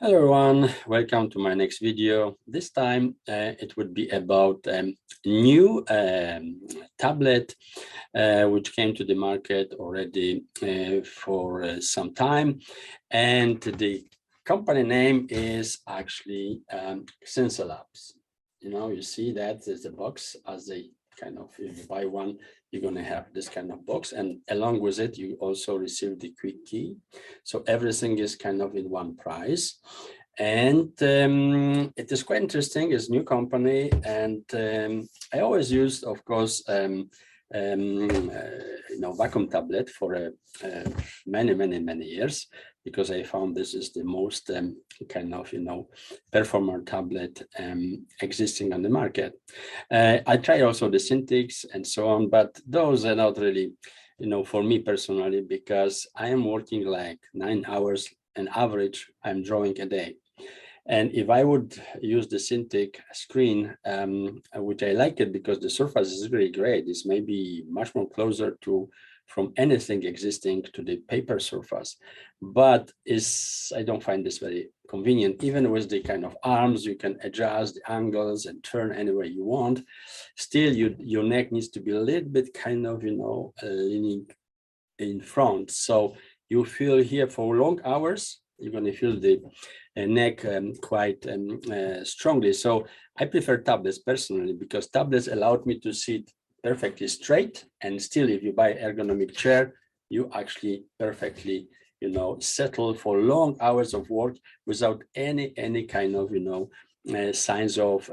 Hello everyone, welcome to my next video. This time it would be about new tablet which came to the market already for some time, and the company name is actually Xencelabs. You see that there's a box as a kind of, if you buy one, you're going to have this kind of box, and along with it you also receive the quick key, so everything is kind of in one price. And it is quite interesting. It's a new company, and I always used, of course, vacuum tablet for many years, because I found this is the most kind of performer tablet existing on the market. I try also the Cintiqs and so on, but those are not really for me personally, because I am working like 9 hours on average I'm drawing a day. And if I would use the Cintiq screen, which I like it because the surface is really great, it's maybe much more closer to from anything existing to the paper surface, but I don't find this very convenient. Even with the kind of arms, you can adjust the angles and turn any way you want. Still, your neck needs to be a little bit kind of leaning in front, so you feel here for long hours you're going to feel the neck quite strongly. So I prefer tablets personally, because tablets allowed me to sit perfectly straight, and still, if you buy ergonomic chair, you actually perfectly settle for long hours of work without any kind of signs of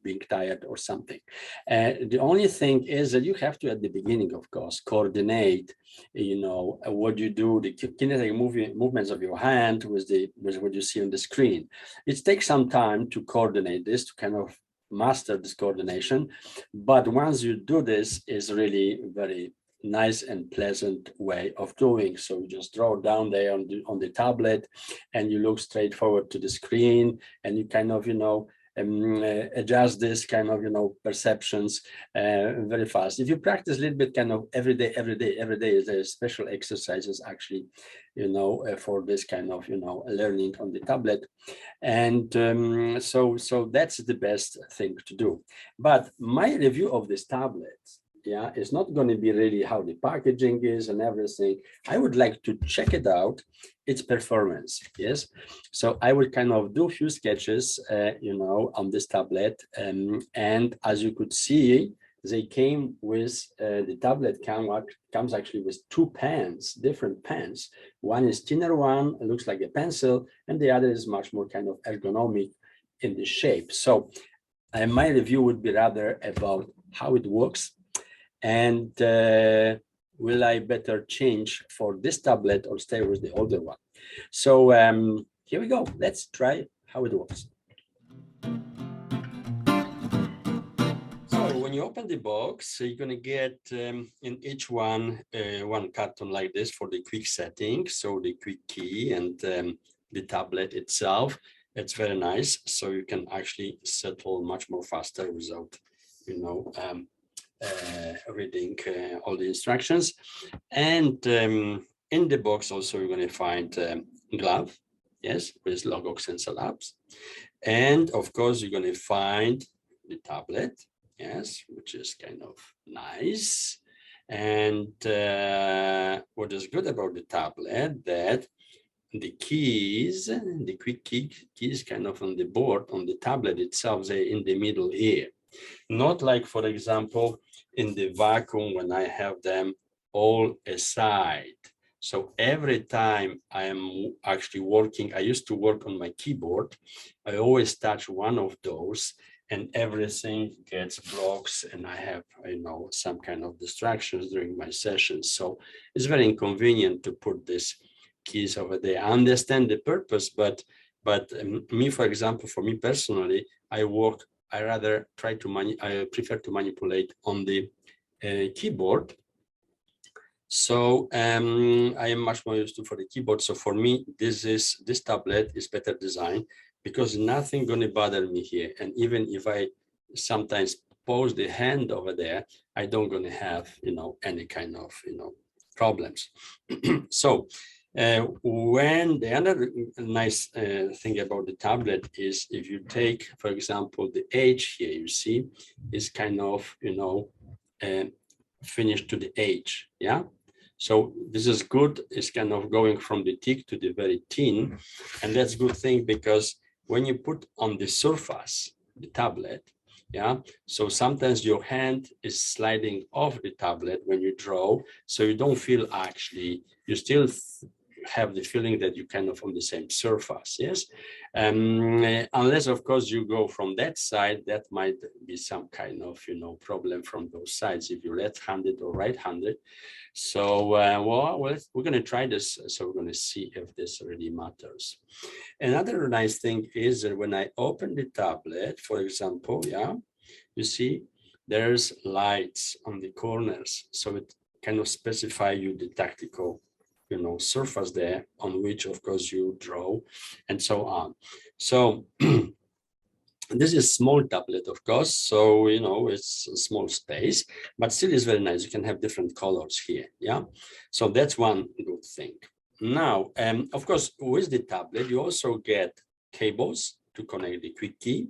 being tired or something. The only thing is that you have to, at the beginning, of course, coordinate what you do, the kinetic movements of your hand with what you see on the screen. It takes some time to coordinate this, to kind of master this coordination, but once you do this, is really very nice and pleasant way of doing. So you just draw down there on the tablet, and you look straight forward to the screen, and you kind of adjust this kind of perceptions very fast. If you practice a little bit, kind of every day, there's special exercises actually for this kind of learning on the tablet. And so that's the best thing to do. But my review of this tablet, it's not going to be really how the packaging is and everything. I would like to check it out, its performance. Yes, so I will kind of do a few sketches on this tablet, and as you could see, they came with the tablet comes actually with two pens, different pens. One is thinner one, it looks like a pencil, and the other is much more kind of ergonomic in the shape. So my review would be rather about how it works, and will I better change for this tablet or stay with the older one. So here we go. Let's try how it works. So when you open the box, you're going to get in each one one carton like this for the quick setting, so the quick key and the tablet itself. It's very nice, so you can actually settle much more faster without reading all the instructions. And in the box also you're going to find glove, yes, with logo Xencelabs, and of course you're going to find the tablet, yes, which is kind of nice. And what is good about the tablet, that the keys, the quick keys kind of on the board on the tablet itself, they're in the middle here. Not like, for example, in the vacuum when I have them all aside. So every time I am actually working, I used to work on my keyboard, I always touch one of those and everything gets blocks, and I have some kind of distractions during my sessions. So it's very inconvenient to put these keys over there. I understand the purpose, but me, for example, for me personally, I rather I prefer to manipulate on the keyboard. So I am much more used to for the keyboard. So for me, this tablet is better designed, because nothing going to bother me here. And even if I sometimes pose the hand over there, I don't going to have any kind of problems. So When the other nice thing about the tablet is if you take, for example, the edge here, you see, is kind of, finished to the edge, yeah? So this is good. It's kind of going from the thick to the very thin. And that's a good thing because when you put on the surface, the tablet, yeah, so sometimes your hand is sliding off the tablet when you draw. So you don't feel actually, you still have the feeling that you're kind of on the same surface, yes? Unless, of course, you go from that side, that might be some kind of, problem from those sides if you're left-handed or right-handed. So, well, we're going to try this. So we're going to see if this really matters. Another nice thing is that when I open the tablet, for example, yeah, you see there's lights on the corners. So it kind of specify you the tactical surface there on which, of course, you draw and so on. So this is small tablet, of course, so it's a small space, but still is very nice. You can have different colors here, yeah. So that's one good thing. Now, of course, with the tablet, you also get cables to connect the quick key,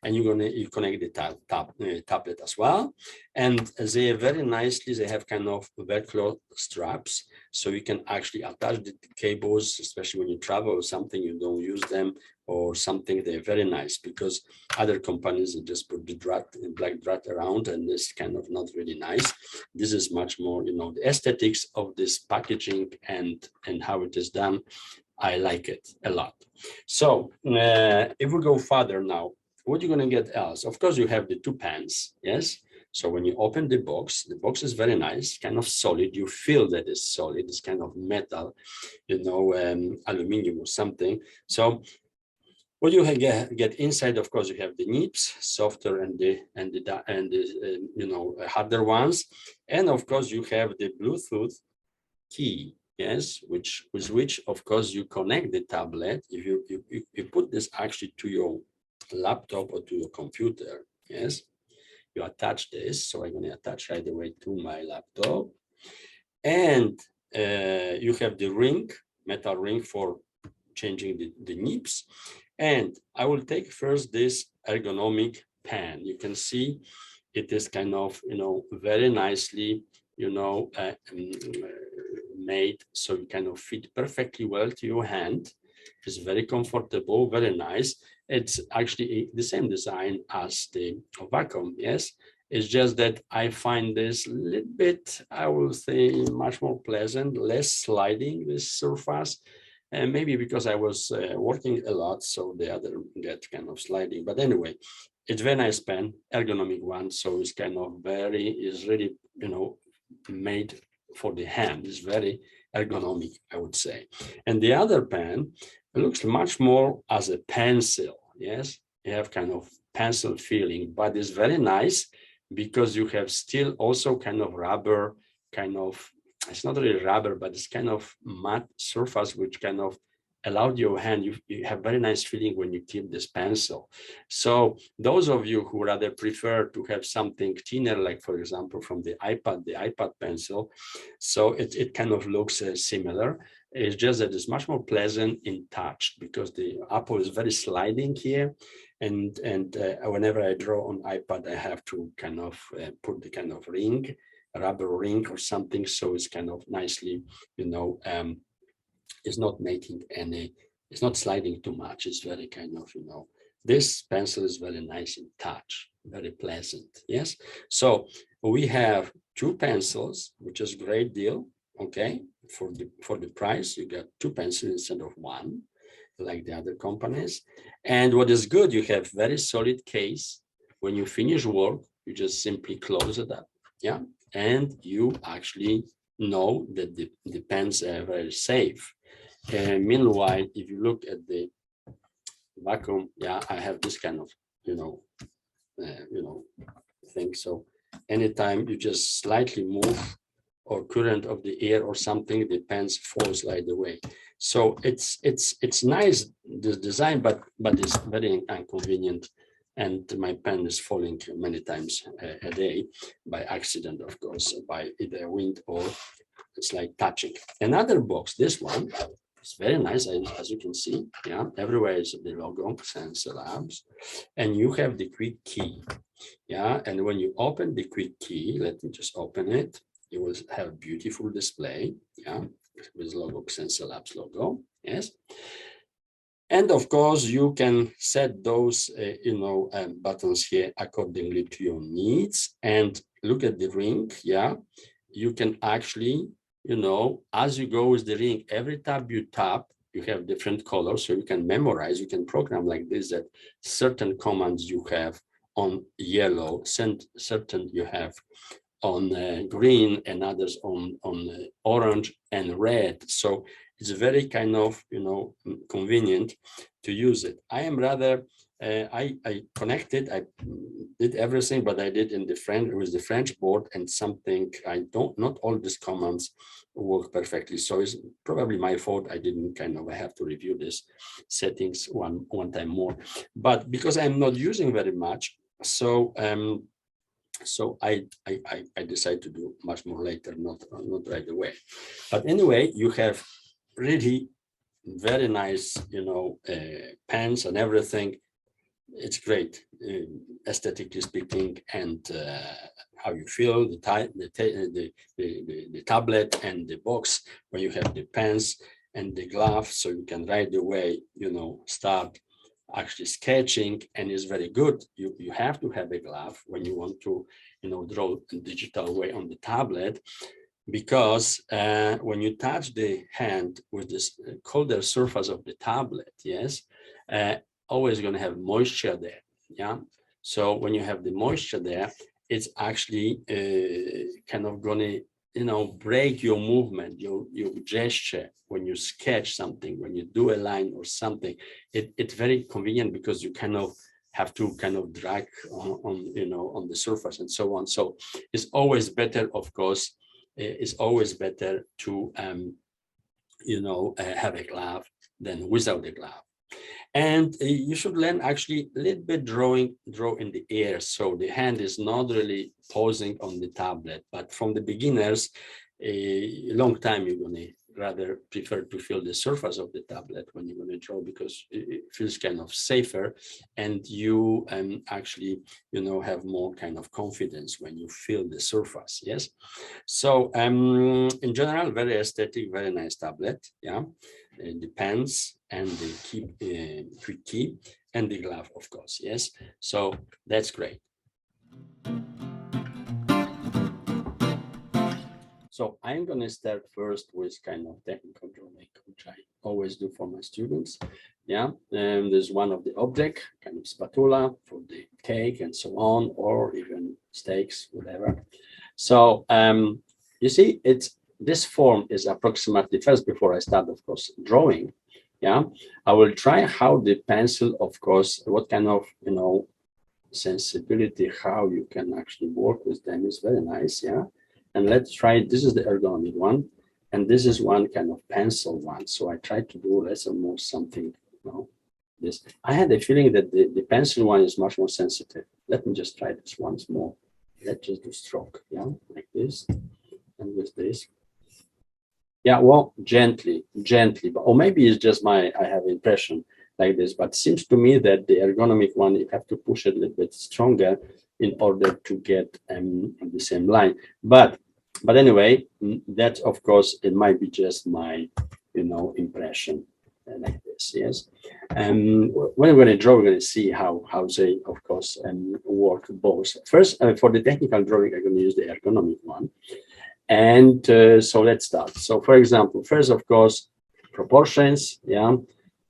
and you connect the tablet as well. And they very nicely, they have kind of Velcro straps, so you can actually attach the cables, especially when you travel or something, you don't use them or something. They're very nice because other companies just put the black drat around, and it's kind of not really nice. This is much more, the aesthetics of this packaging and how it is done. I like it a lot. So if we go further now, what you're going to get else? Of course, you have the two pens, yes? So when you open the box is very nice, kind of solid. You feel that it's solid. It's kind of metal, aluminum or something. So what you get inside, of course, you have the nibs, softer and the harder ones, and of course you have the Bluetooth key. Yes, with which, of course, you connect the tablet. If you put this actually to your laptop or to your computer, yes, you attach this. So I'm going to attach right away to my laptop. And you have the ring, metal ring for changing the nibs. And I will take first this ergonomic pen. You can see it is kind of, very nicely, made so you kind of fit perfectly well to your hand. It's very comfortable, very nice. It's actually the same design as the vacuum, yes. It's just that I find this a little bit, I will say, much more pleasant, less sliding, this surface. And maybe because I was working a lot, so the other get kind of sliding. But anyway, it's very nice pen, ergonomic one. So it's kind of is really, made for the hand. Is very ergonomic, I would say. And the other pen looks much more as a pencil. Yes, you have kind of pencil feeling, but it's very nice because you have still also kind of rubber, it's not really rubber, but it's kind of matte surface, which kind of allowed your hand, you have very nice feeling when you keep this pencil. So those of you who rather prefer to have something thinner, like for example, from the iPad pencil, so it kind of looks similar. It's just that it's much more pleasant in touch because the Apple is very sliding here. And whenever I draw on iPad, I have to kind of put the kind of ring, rubber ring or something. So it's kind of nicely, it's not making it's not sliding too much. It's very kind of, this pencil is very nice in touch, very pleasant. Yes. So we have two pencils, which is a great deal. Okay. For the price, you get two pencils instead of one, like the other companies. And what is good, you have very solid case. When you finish work, you just simply close it up. Yeah. And you actually know that the pens are very safe. Meanwhile, if you look at the vacuum, yeah, I have this kind of, thing. So anytime you just slightly move or current of the air or something, the pens falls right away. So it's nice, this design, but it's very inconvenient. And my pen is falling many times a day by accident, of course, by either wind or it's like touching. Another box, this one, it's very nice, as you can see. Yeah, everywhere is the logo, Xencelabs, and you have the quick key. Yeah, and when you open the quick key, let me just open it. You will have a beautiful display. Yeah, with logo, Xencelabs logo. Yes. And of course, you can set those, buttons here accordingly to your needs. And look at the ring. Yeah, you can actually, as you go with the ring, every tab you tap, you have different colors. So you can memorize, you can program like this, that certain commands you have on yellow, certain you have on green, and others on orange and red. So it's very kind of, convenient to use it. I am rather, I connected, I did everything, but I did in the French, with the French board, and something not all these commands work perfectly. So it's probably my fault. I didn't I have to review this settings one time more. But because I'm not using very much, so I decided to do much more later, not right away. But anyway, you have really very nice, pens and everything. It's great, aesthetically speaking, and how you feel the tablet and the box where you have the pens and the glove, so you can right away, start actually sketching, and is very good. You have to have a glove when you want to, draw in digital way on the tablet, because when you touch the hand with this colder surface of the tablet, yes, always going to have moisture there. Yeah. So when you have the moisture there, it's actually kind of going to, break your movement, your gesture when you sketch something, when you do a line or something. It's very convenient because you kind of have to kind of drag on the surface and so on. So it's always better, of course, it's always better to have a glove than without a glove. And you should learn actually a little bit draw in the air, so the hand is not really posing on the tablet. But from the beginners, a long time, you're going to rather prefer to feel the surface of the tablet when you're going to draw, because it feels kind of safer, and you actually have more kind of confidence when you feel the surface. Yes. So in general, very aesthetic, very nice tablet. Yeah. The pens and the quick key and the glove, of course. Yes. So that's great. So I'm going to start first with kind of technical drawing, which I always do for my students. Yeah, and there's one of the object, kind of spatula for the cake and so on, or even steaks, whatever. So you see, this form is approximately, first, before I start, of course, drawing. Yeah, I will try how the pencil, of course, what kind of, sensibility, how you can actually work with them is very nice. Yeah. And let's try, this is the ergonomic one, and this is one kind of pencil one. So I try to do less or more something, this. I had a feeling that the pencil one is much more sensitive. Let me just try this once more. Let's just do stroke, yeah, like this, and with this. Yeah, well, gently, or maybe it's just I have impression like this, but seems to me that the ergonomic one, you have to push it a little bit stronger in order to get the same line. But anyway, that, of course, it might be just my, impression like this. Yes. When we're going to draw, we're going to see how they, of course, work both. First, for the technical drawing, I'm going to use the ergonomic one. And so let's start. So, for example, first, of course, proportions. Yeah.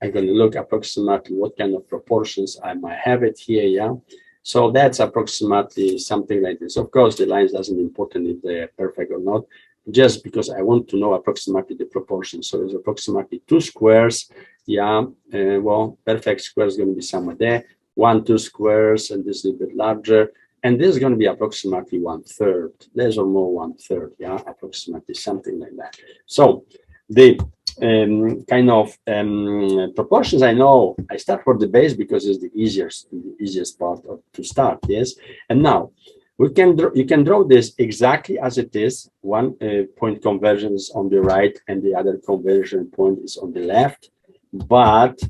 I'm going to look approximately what kind of proportions I might have it here. Yeah. So that's approximately something like this. Of course, the lines doesn't important if they're perfect or not, just because I want to know approximately the proportions. So there's approximately 2 squares. Yeah, well, perfect square is going to be somewhere there. 1, 2 squares, and this is a little bit larger. And this is going to be approximately 1/3, less or more 1/3. Yeah, approximately something like that. So the kind of proportions, I know I start for the base because it's the easiest part to start. Yes. And now You can draw this exactly as it is. One point conversion is on the right and the other conversion point is on the left, but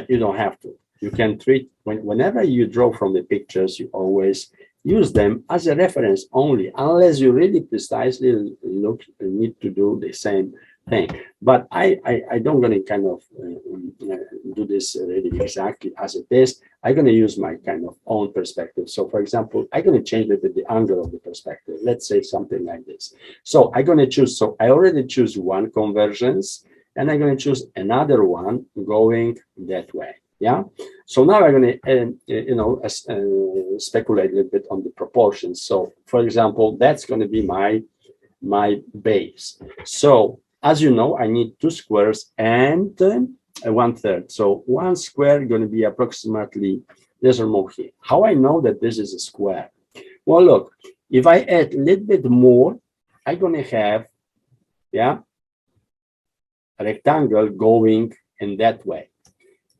you don't have to. You can treat, whenever you draw from the pictures, you always use them as a reference only, unless you really precisely need to do the same thing. But I don't going to kind of do this really exactly as it is. I'm going to use my kind of own perspective. So for example, I'm going to change a bit the angle of the perspective. Let's say something like this. So I'm going to choose, so I already choose one convergence and I'm going to choose another one going that way. Yeah. So now I'm going to, speculate a little bit on the proportions. So for example, that's going to be my base. So as you know, I need 2 squares and 1/3. So 1 square going to be approximately this or more here. How I know that this is a square? Well, look, if I add a little bit more, I'm going to have, yeah, a rectangle going in that way.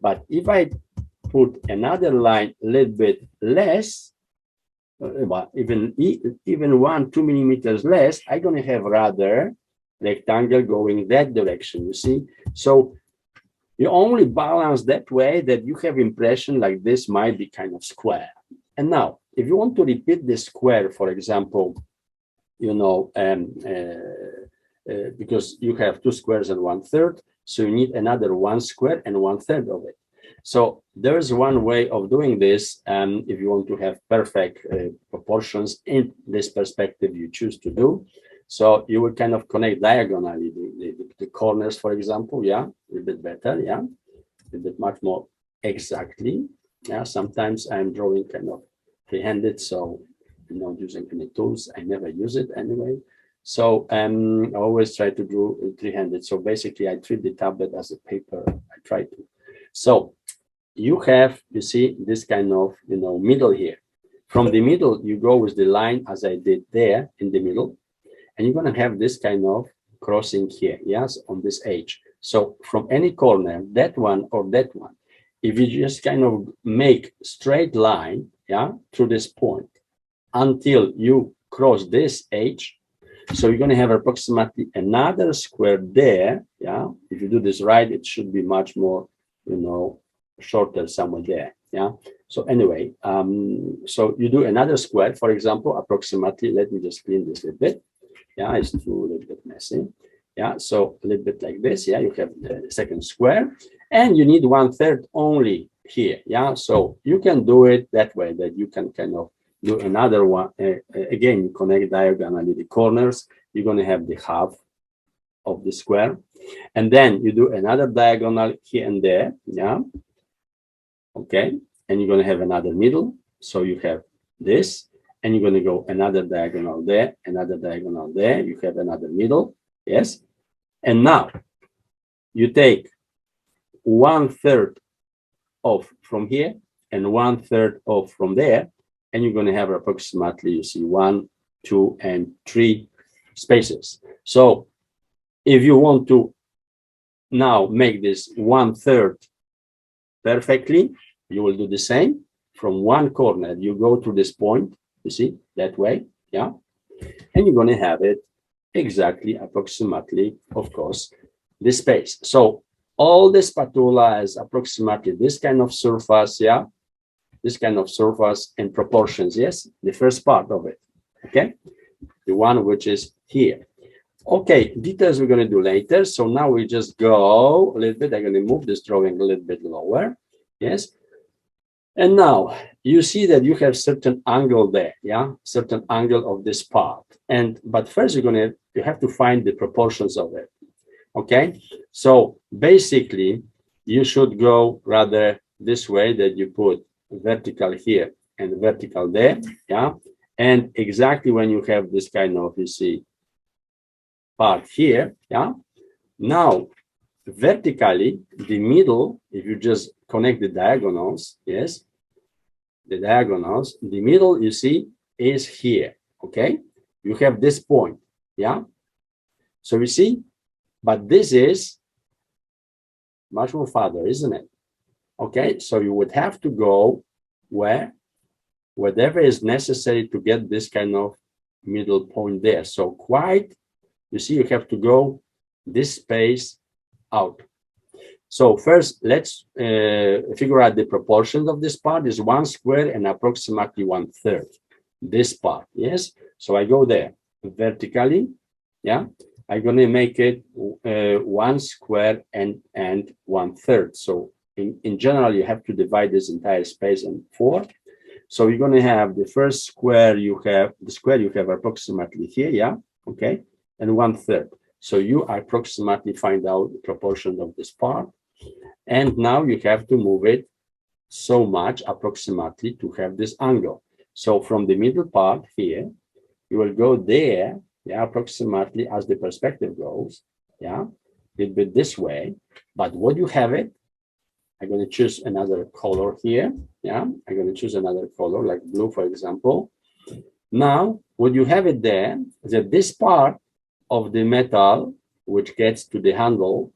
But if I put another line a little bit less, well, even 1-2 millimeters less, I'm going to have rather rectangle going that direction, you see? So you only balance that way that you have impression like this might be kind of square. And now, if you want to repeat this square, for example, because you have 2 squares and 1/3, so you need another 1 square and 1/3 of it. So there's one way of doing this, if you want to have perfect proportions in this perspective you choose to do. So you will kind of connect diagonally the corners, for example, yeah, a little bit better, yeah, a little bit much more exactly. Yeah, sometimes I'm drawing kind of free-handed, so I'm not using any tools. I never use it anyway. So I always try to draw three-handed. So basically, I treat the tablet as a paper. I try to. So you have, you see, this kind of, middle here. From the middle, you go with the line as I did there in the middle. And you're going to have this kind of crossing here, yes, on this edge. So from any corner, that one or that one, if you just kind of make straight line, yeah, through this point until you cross this edge, so you're going to have approximately another square there, yeah. If you do this right, it should be much more, shorter somewhere there, yeah. So anyway, so you do another square, for example, approximately, let me just clean this a little bit. Yeah, it's too a little bit messy. Yeah, so a little bit like this. Yeah, you have the second square, and you need 1/3 only here. Yeah, so you can do it that way, that you can kind of do another one. Again, you connect diagonally the corners. You're going to have the half of the square, and then you do another diagonal here and there. Yeah, okay, and you're going to have another middle. So you have this. And you're going to go another diagonal there, another diagonal there. You have another middle, yes. And now you take 1/3 off from here and 1/3 off from there, and you're going to have approximately, you see, 1, 2, and 3 spaces. So if you want to now make this 1/3 perfectly, you will do the same. From one corner, you go to this point. You see, that way, yeah? And you're going to have it exactly, approximately, of course, this space. So all the spatula is approximately this kind of surface, yeah? This kind of surface and proportions, yes? The first part of it, okay? The one which is here. Okay, details we're going to do later. So now we just go a little bit. I'm going to move this drawing a little bit lower, yes? And now you see that you have certain angle there, yeah, certain angle of this part. But first you have to find the proportions of it. Okay, so basically you should go rather this way, that you put vertical here and vertical there, yeah. And exactly when you have this kind of, you see, part here, yeah. Now vertically, the middle, if you just connect the diagonals, yes, the diagonals, the middle, you see, is here, okay? You have this point, yeah? So you see, but this is much more farther, isn't it? Okay, so you would have to go where? whatever is necessary to get this kind of middle point there. So quite, you see, you have to go this space out. So first, let's figure out the proportions of this part is 1 square and approximately 1/3. This part, yes. So I go there vertically, yeah. I'm gonna make it 1 square and 1/3. So in general, you have to divide this entire space in 4. So you're gonna have the first square you have, approximately here, yeah, okay, and 1/3. So you approximately find out the proportion of this part. And now you have to move it so much approximately to have this angle. So from the middle part here, you will go there, yeah, approximately as the perspective goes, yeah, a little bit this way. But what you have it, I'm going to choose another color here, yeah, I'm going to choose another color like blue, for example. Now, what you have it there is that this part of the metal, which gets to the handle,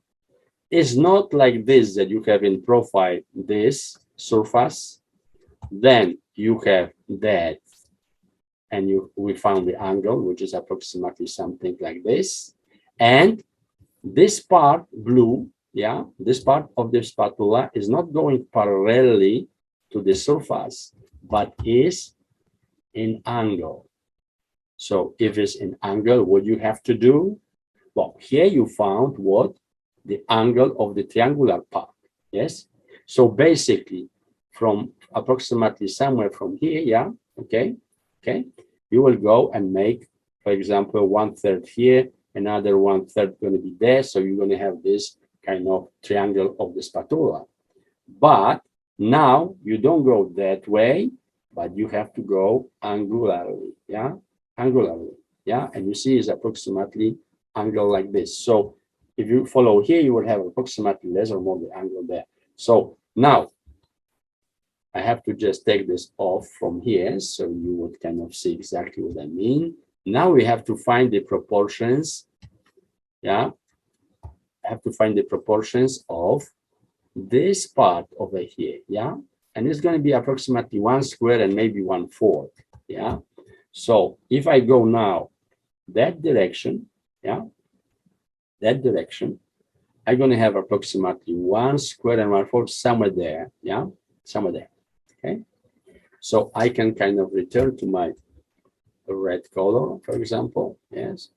is not like this that you have in profile, this surface, then you have that, and we found the angle, which is approximately something like this. And this part, blue, yeah, this part of the spatula is not going parallelly to the surface, but is in angle. So if it's in angle, what you have to do? Well, here you found what? The angle of the triangular part, yes? So basically, from approximately somewhere from here, yeah, okay, you will go and make, for example, 1/3 here, another 1/3 going to be there, so you're going to have this kind of triangle of the spatula. But now you don't go that way, but you have to go angularly, yeah, angularly, yeah, and you see it's approximately angle like this. So if you follow here, you will have approximately less or more the angle there. So now I have to just take this off from here, so you would kind of see exactly what I mean. Now we have to find the proportions, yeah, I have to find the proportions of this part over here, yeah, and it's going to be approximately 1 square and maybe 1/4, yeah. So if I go now that direction, yeah, that direction, I'm going to have approximately 1 square and 1/4 somewhere there, yeah, somewhere there, okay. So I can kind of return to my red color, for example, yes,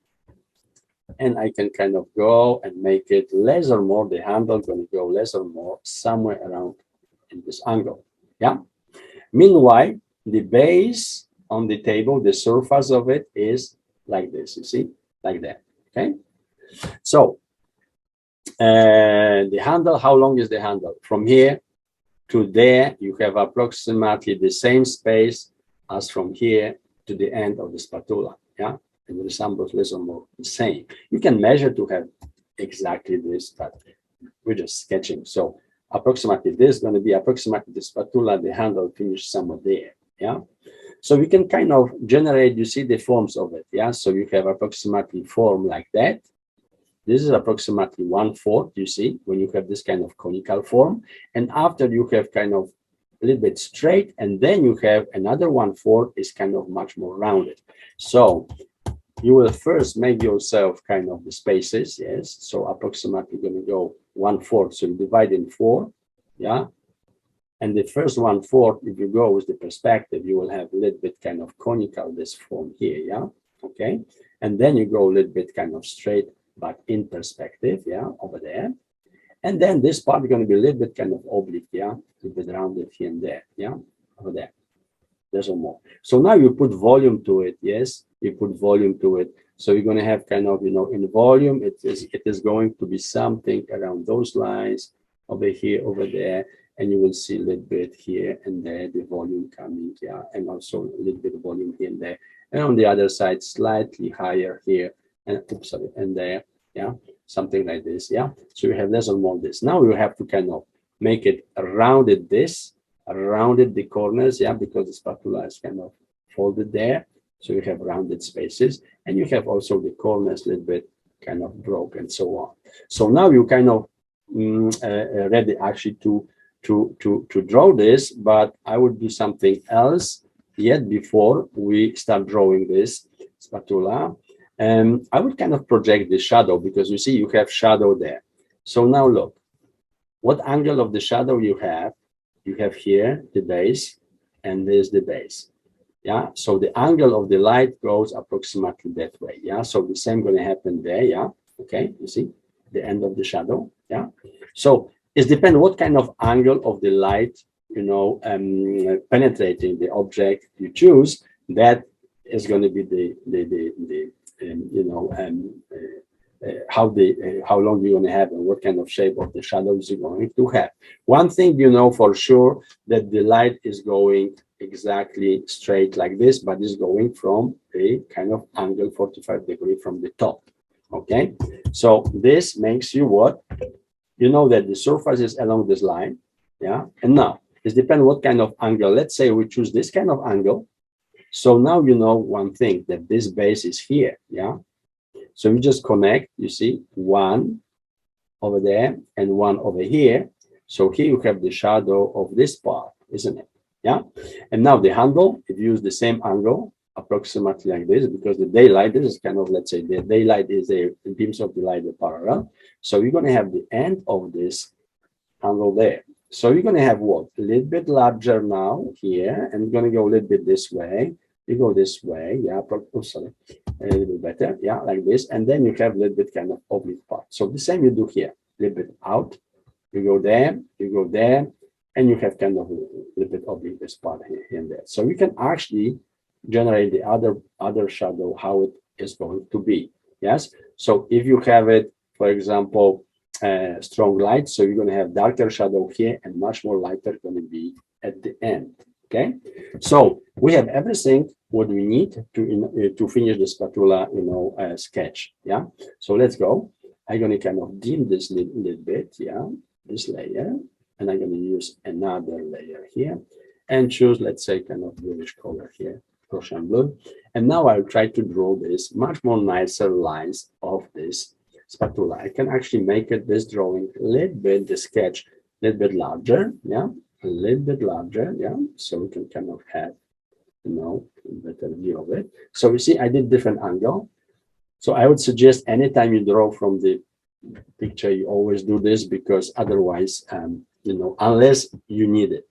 and I can kind of go and make it less or more, the handle going to go less or more somewhere around in this angle, yeah. Meanwhile, the base on the table, the surface of it is like this, you see, like that, okay. So the handle, how long is the handle? From here to there, you have approximately the same space as from here to the end of the spatula, yeah? And the resembles less or more the same. You can measure to have exactly this, but we're just sketching. So approximately this is going to be approximately the spatula, the handle finished somewhere there, yeah? So we can kind of generate, you see the forms of it, yeah? So you have approximately form like that. This is approximately 1/4, you see, when you have this kind of conical form. And after you have kind of a little bit straight, and then you have another 1/4 is kind of much more rounded. So you will first make yourself kind of the spaces, yes. So approximately going to go 1/4, so you divide in 4, yeah. And the first 1/4, if you go with the perspective, you will have a little bit kind of conical, this form here, yeah, okay. And then you go a little bit kind of straight, but in perspective, yeah, over there. And then this part is going to be a little bit kind of oblique, yeah, a little bit rounded here and there, yeah, over there. There's no more. So now you put volume to it, yes, you put volume to it. So you're going to have kind of, you know, in volume, it is going to be something around those lines over here, over there, and you will see a little bit here and there, the volume coming, yeah, and also a little bit of volume here and there. And on the other side, slightly higher here, and oops, sorry, and there, yeah, something like this, yeah. So you have less or more this. Now you have to kind of make it rounded this, rounded the corners, yeah, because the spatula is kind of folded there. So you have rounded spaces, and you have also the corners a little bit kind of broke and so on. So now you kind of ready actually to draw this, but I would do something else. yet before we start drawing this spatula, I would kind of project the shadow, because you see you have shadow there. So now look, what angle of the shadow you have here the base, and there's the base. Yeah, so the angle of the light goes approximately that way. Yeah, so the same going to happen there. Yeah, okay, you see the end of the shadow. Yeah, so it depends what kind of angle of the light, you know, penetrating the object you choose. That is going to be the you know, how long you're going to have and what kind of shape of the shadows you're going to have. One thing you know for sure, that the light is going exactly straight like this, but is going from a kind of angle 45 degrees from the top. Okay, so this makes you what? You know that the surface is along this line. Yeah, and now it depends what kind of angle. Let's say we choose this kind of angle. So now you know one thing, that this base is here. Yeah, so you just connect, you see, one over there and one over here. So here you have the shadow of this part, isn't it? Yeah. And now the handle, if you use the same angle, approximately like this, because the daylight, this is kind of, let's say, the daylight is the beams of the light are parallel. So you're going to have the end of this angle there. So you're going to have what? A little bit larger now here, and you're going to go a little bit this way. You go this way, yeah, oh, sorry, a little bit better, yeah, like this, and then you have a little bit kind of oblique part. So the same you do here, a little bit out, you go there, and you have kind of a little bit oblique this part here and there. So you can actually generate the other shadow how it is going to be. Yes. So if you have it, for example, strong light, so you're going to have darker shadow here and much more lighter going to be at the end. Okay, so we have everything what we need to finish the spatula, you know, sketch. Yeah, so let's go. I'm going to kind of dim this little bit. Yeah, this layer, and I'm going to use another layer here and choose, let's say, kind of bluish color here, Prussian blue. And now I'll try to draw this much more nicer lines of this spatula. I can actually make it this drawing a little bit, the sketch a little bit larger. Yeah, a little bit larger. Yeah, so we can kind of have, you know, a better view of it. So we see I did different angle. So I would suggest anytime you draw from the picture, you always do this, because otherwise, you know, unless you need it.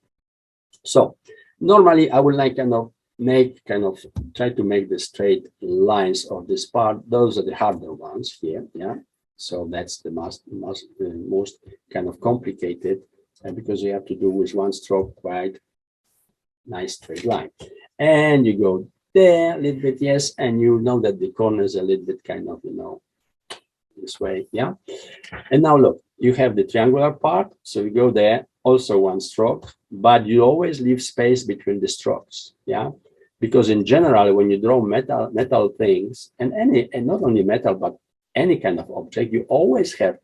So normally I would like kind of try to make the straight lines of this part. Those are the harder ones here. Yeah. So that's the most kind of complicated, because you have to do with one stroke quite nice straight line. And you go there a little bit, yes, and you know that the corner is a little bit kind of, you know, this way. Yeah. And now look, you have the triangular part. So you go there, also one stroke, but you always leave space between the strokes. Yeah. Because in general, when you draw metal things, and not only metal, but any kind of object, you always have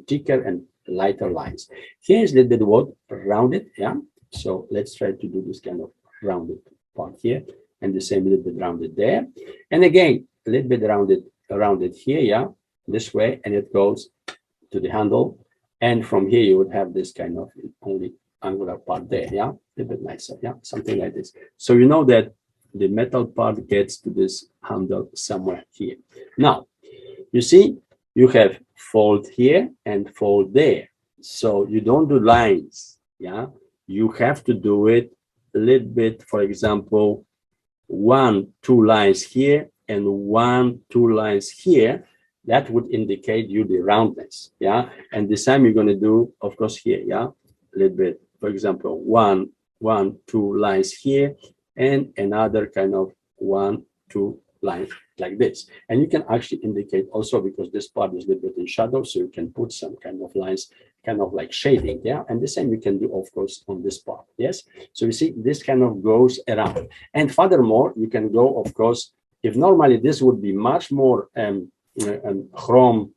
thicker and lighter lines. Here's a little bit what rounded. Yeah. So let's try to do this kind of rounded part here, and the same little bit rounded there. And again, a little bit rounded here. Yeah. This way, and it goes to the handle. And from here, you would have this kind of only angular part there. Yeah, a little bit nicer. Yeah, something like this. So you know that the metal part gets to this handle somewhere here. Now, you see, you have fold here and fold there. So you don't do lines. Yeah, you have to do it a little bit. For example, 1, 2 lines here and 1, 2 lines here. That would indicate you the roundness, yeah. And the same you're going to do, of course, here, yeah, a little bit. For example, 1, 2 lines here, and another kind of 1, 2 lines like this. And you can actually indicate also, because this part is a little bit in shadow, so you can put some kind of lines, kind of like shading, yeah. And the same you can do, of course, on this part, yes. So you see, this kind of goes around. And furthermore, you can go, of course, if normally this would be much more chrome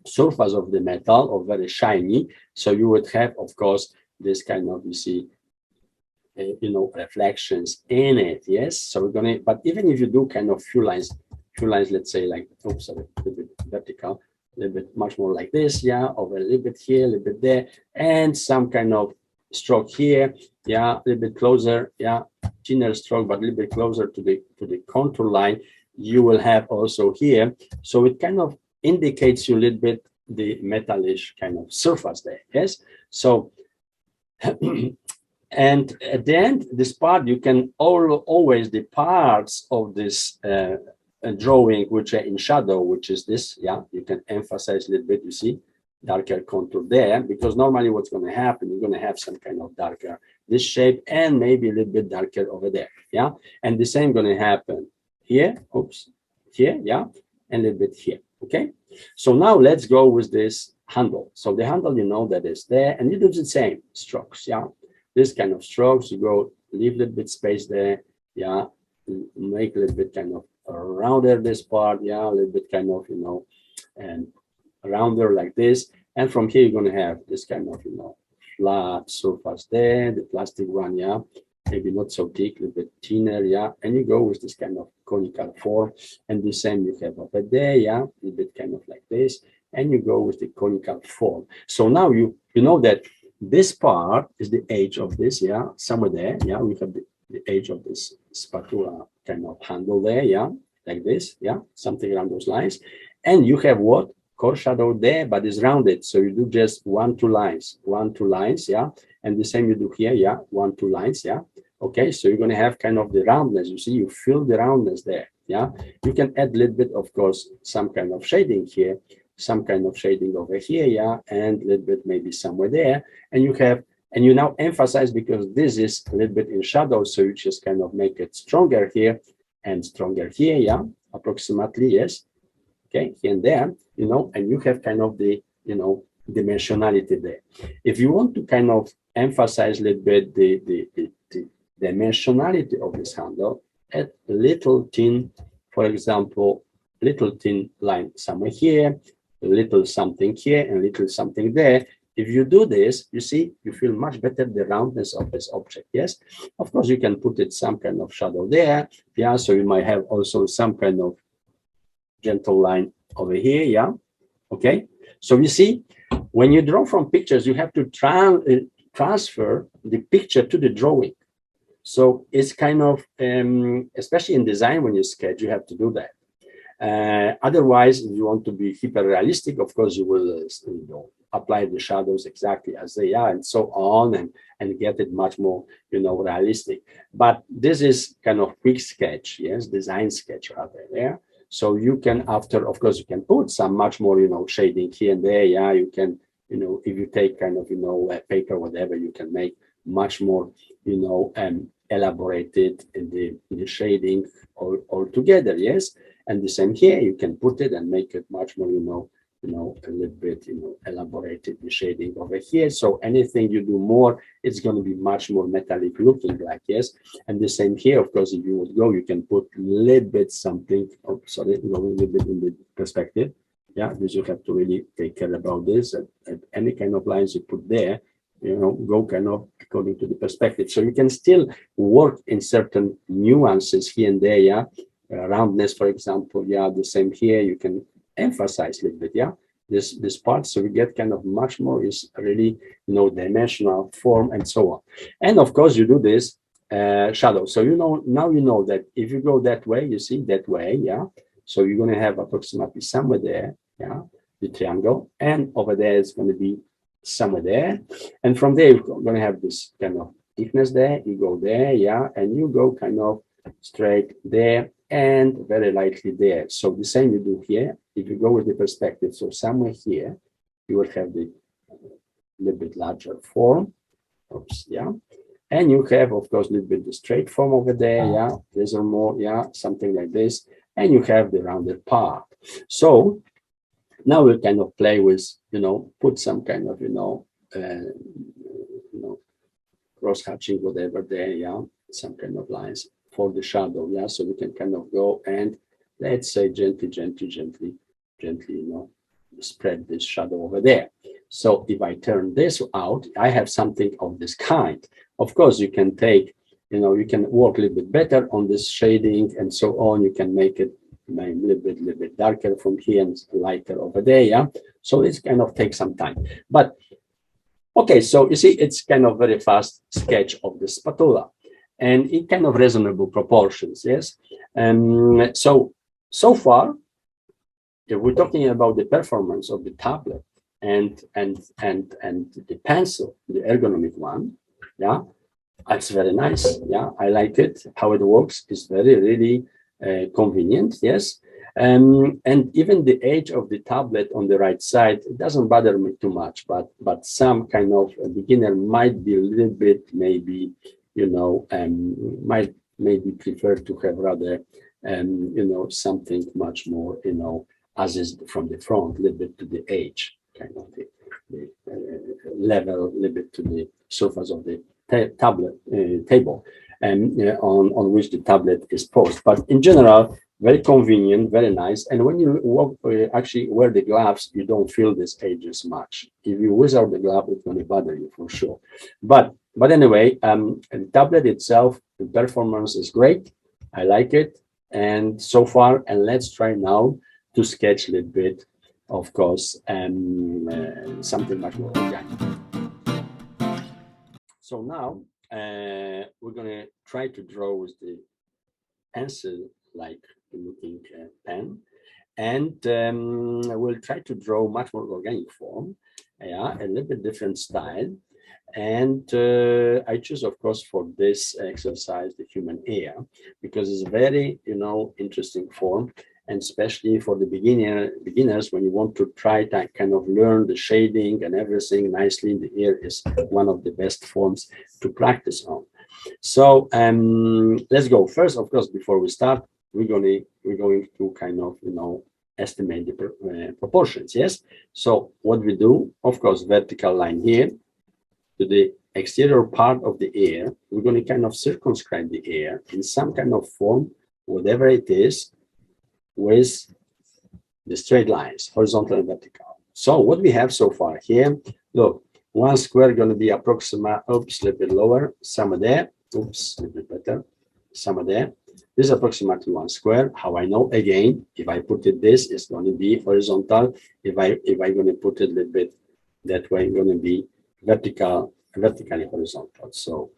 surface of the metal, or very shiny, so you would have, of course, this kind of, you see, you know, reflections in it. Yes, so we're gonna, but even if you do kind of few lines, let's say like, oops, sorry, a little bit vertical, a little bit much more like this, yeah, over a little bit here, a little bit there, and some kind of stroke here, yeah, a little bit closer, yeah, thinner stroke, but a little bit closer to the contour line, you will have also here. So it kind of indicates you a little bit the metallish kind of surface there, yes? So, and at the end, this part, you can always, the parts of this drawing which are in shadow, which is this, yeah, you can emphasize a little bit, you see, darker contour there, because normally what's going to happen, you're going to have some kind of darker this shape and maybe a little bit darker over there, yeah, and the same going to happen here, oops, here, yeah, and a little bit here, okay. So now let's go with this handle. So the handle, you know, that is there, and you do the same strokes, yeah, this kind of strokes, you go leave a little bit space there, yeah, make a little bit kind of rounder this part, yeah, a little bit kind of, you know, and rounder like this, and from here you're going to have this kind of, you know, flat surface there, the plastic one, yeah, maybe not so thick, a little bit thinner, yeah, and you go with this kind of conical form, and the same you have over there, yeah, a little bit kind of like this, and you go with the conical form. So now you know that this part is the edge of this, yeah, somewhere there, yeah, we have the edge of this spatula kind of handle there, yeah, like this, yeah, something around those lines, and you have what? Core shadow there, but it's rounded. So you do just 1, 2 lines, 1, 2 lines, yeah. And the same you do here, yeah, 1, 2 lines, yeah. Okay, so you're going to have kind of the roundness. You see, you feel the roundness there, yeah. You can add a little bit, of course, some kind of shading here, some kind of shading over here, yeah, and a little bit maybe somewhere there. And you have, and you now emphasize because this is a little bit in shadow, so you just kind of make it stronger here and stronger here, yeah, approximately, yes. Okay, here and there, you know, and you have kind of the, you know, dimensionality there. If you want to kind of emphasize a little bit the dimensionality of this handle, add a little thin, for example, little thin line somewhere here, a little something here, and a little something there. If you do this, you see, you feel much better the roundness of this object, yes? Of course, you can put it some kind of shadow there, yeah, so you might have also some kind of gentle line over here, yeah, okay. So you see, when you draw from pictures, you have to transfer the picture to the drawing. So it's kind of, especially in design, when you sketch, you have to do that. Otherwise, if you want to be hyper realistic, of course, you will you know, apply the shadows exactly as they are and so on, and get it much more, you know, realistic. But this is kind of quick sketch, yes, design sketch rather, yeah. So you can, after, of course, you can put some much more, you know, shading here and there. Yeah, you can, you know, if you take kind of, you know, a paper, whatever, you can make much more, you know, elaborated in the shading all together. Yes, and the same here, you can put it and make it much more, you know, a little bit, you know, elaborated the shading over here. So anything you do more, it's going to be much more metallic looking like, yes. And the same here, of course, if you would go, you can put a little bit something, oh, sorry, go a little bit in the perspective. Yeah, this you have to really take care about this. At any kind of lines you put there, you know, go kind of according to the perspective. So you can still work in certain nuances here and there, yeah. Roundness, for example, yeah, the same here, you can emphasize a little bit, yeah, this part, so we get kind of much more is really, you know, dimensional form and so on. And of course you do this shadow, so you know, now you know that if you go that way, you see that way, yeah, so you're going to have approximately somewhere there, yeah, the triangle, and over there it's going to be somewhere there, and from there you're going to have this kind of thickness there, you go there, yeah, and you go kind of straight there and very lightly there. So the same you do here. If you go with the perspective, so somewhere here, you will have the little bit larger form. Oops, yeah. And you have, of course, a little bit the straight form over there, yeah. There's a more, yeah, something like this. And you have the rounded part. So now we'll kind of play with, you know, put some kind of, you know, cross-hatching, whatever there, yeah, some kind of lines for the shadow, yeah, so we can kind of go and let's say gently, you know, spread this shadow over there. So if I turn this out, I have something of this kind. Of course, you can take, you know, you can work a little bit better on this shading and so on. You can make it a little bit darker from here and lighter over there, yeah. So this kind of takes some time, but Okay, so you see, it's kind of very fast sketch of the spatula, and in kind of reasonable proportions, yes. So far, if we're talking about the performance of the tablet and the pencil, the ergonomic one, yeah, it's very nice. Yeah, I like it. How it works is very, really convenient. Yes. And even the age of the tablet on the right side, it doesn't bother me too much, but some kind of a beginner might be a little bit, maybe, might maybe prefer to have rather, something much more, as is from the front, a little bit to the edge, kind of the level, a little bit to the surface of the tablet table, and on which the tablet is posed. But in general, very convenient, very nice. And when you walk, actually wear the gloves, you don't feel this edges much. If you without the glove, it's going to bother you for sure. But anyway, the tablet itself, the performance is great. I like it. And so far, and let's try now to sketch a little bit, of course, something much more organic. So now we're going to try to draw with the pencil like looking pen, and we'll try to draw much more organic form, yeah, a little bit different style. And I choose, of course, for this exercise, the human ear, because it's very, interesting form. And especially for the beginners, when you want to try to kind of learn the shading and everything nicely, the ear is one of the best forms to practice on. So let's go. First, of course, before we start, we're going to kind of, estimate the proportions, yes? So what we do, of course, vertical line here to the exterior part of the ear, we're going to kind of circumscribe the ear in some kind of form, whatever it is, with the straight lines, horizontal and vertical. So what we have so far here, look, one square going to be approximate, oops, a little bit lower, somewhere there, oops, a little bit better, somewhere there. This is approximately one square. How I know? Again, if I put it this, it's going to be horizontal. If I'm going to put it a little bit that way, it's going to be vertically horizontal. So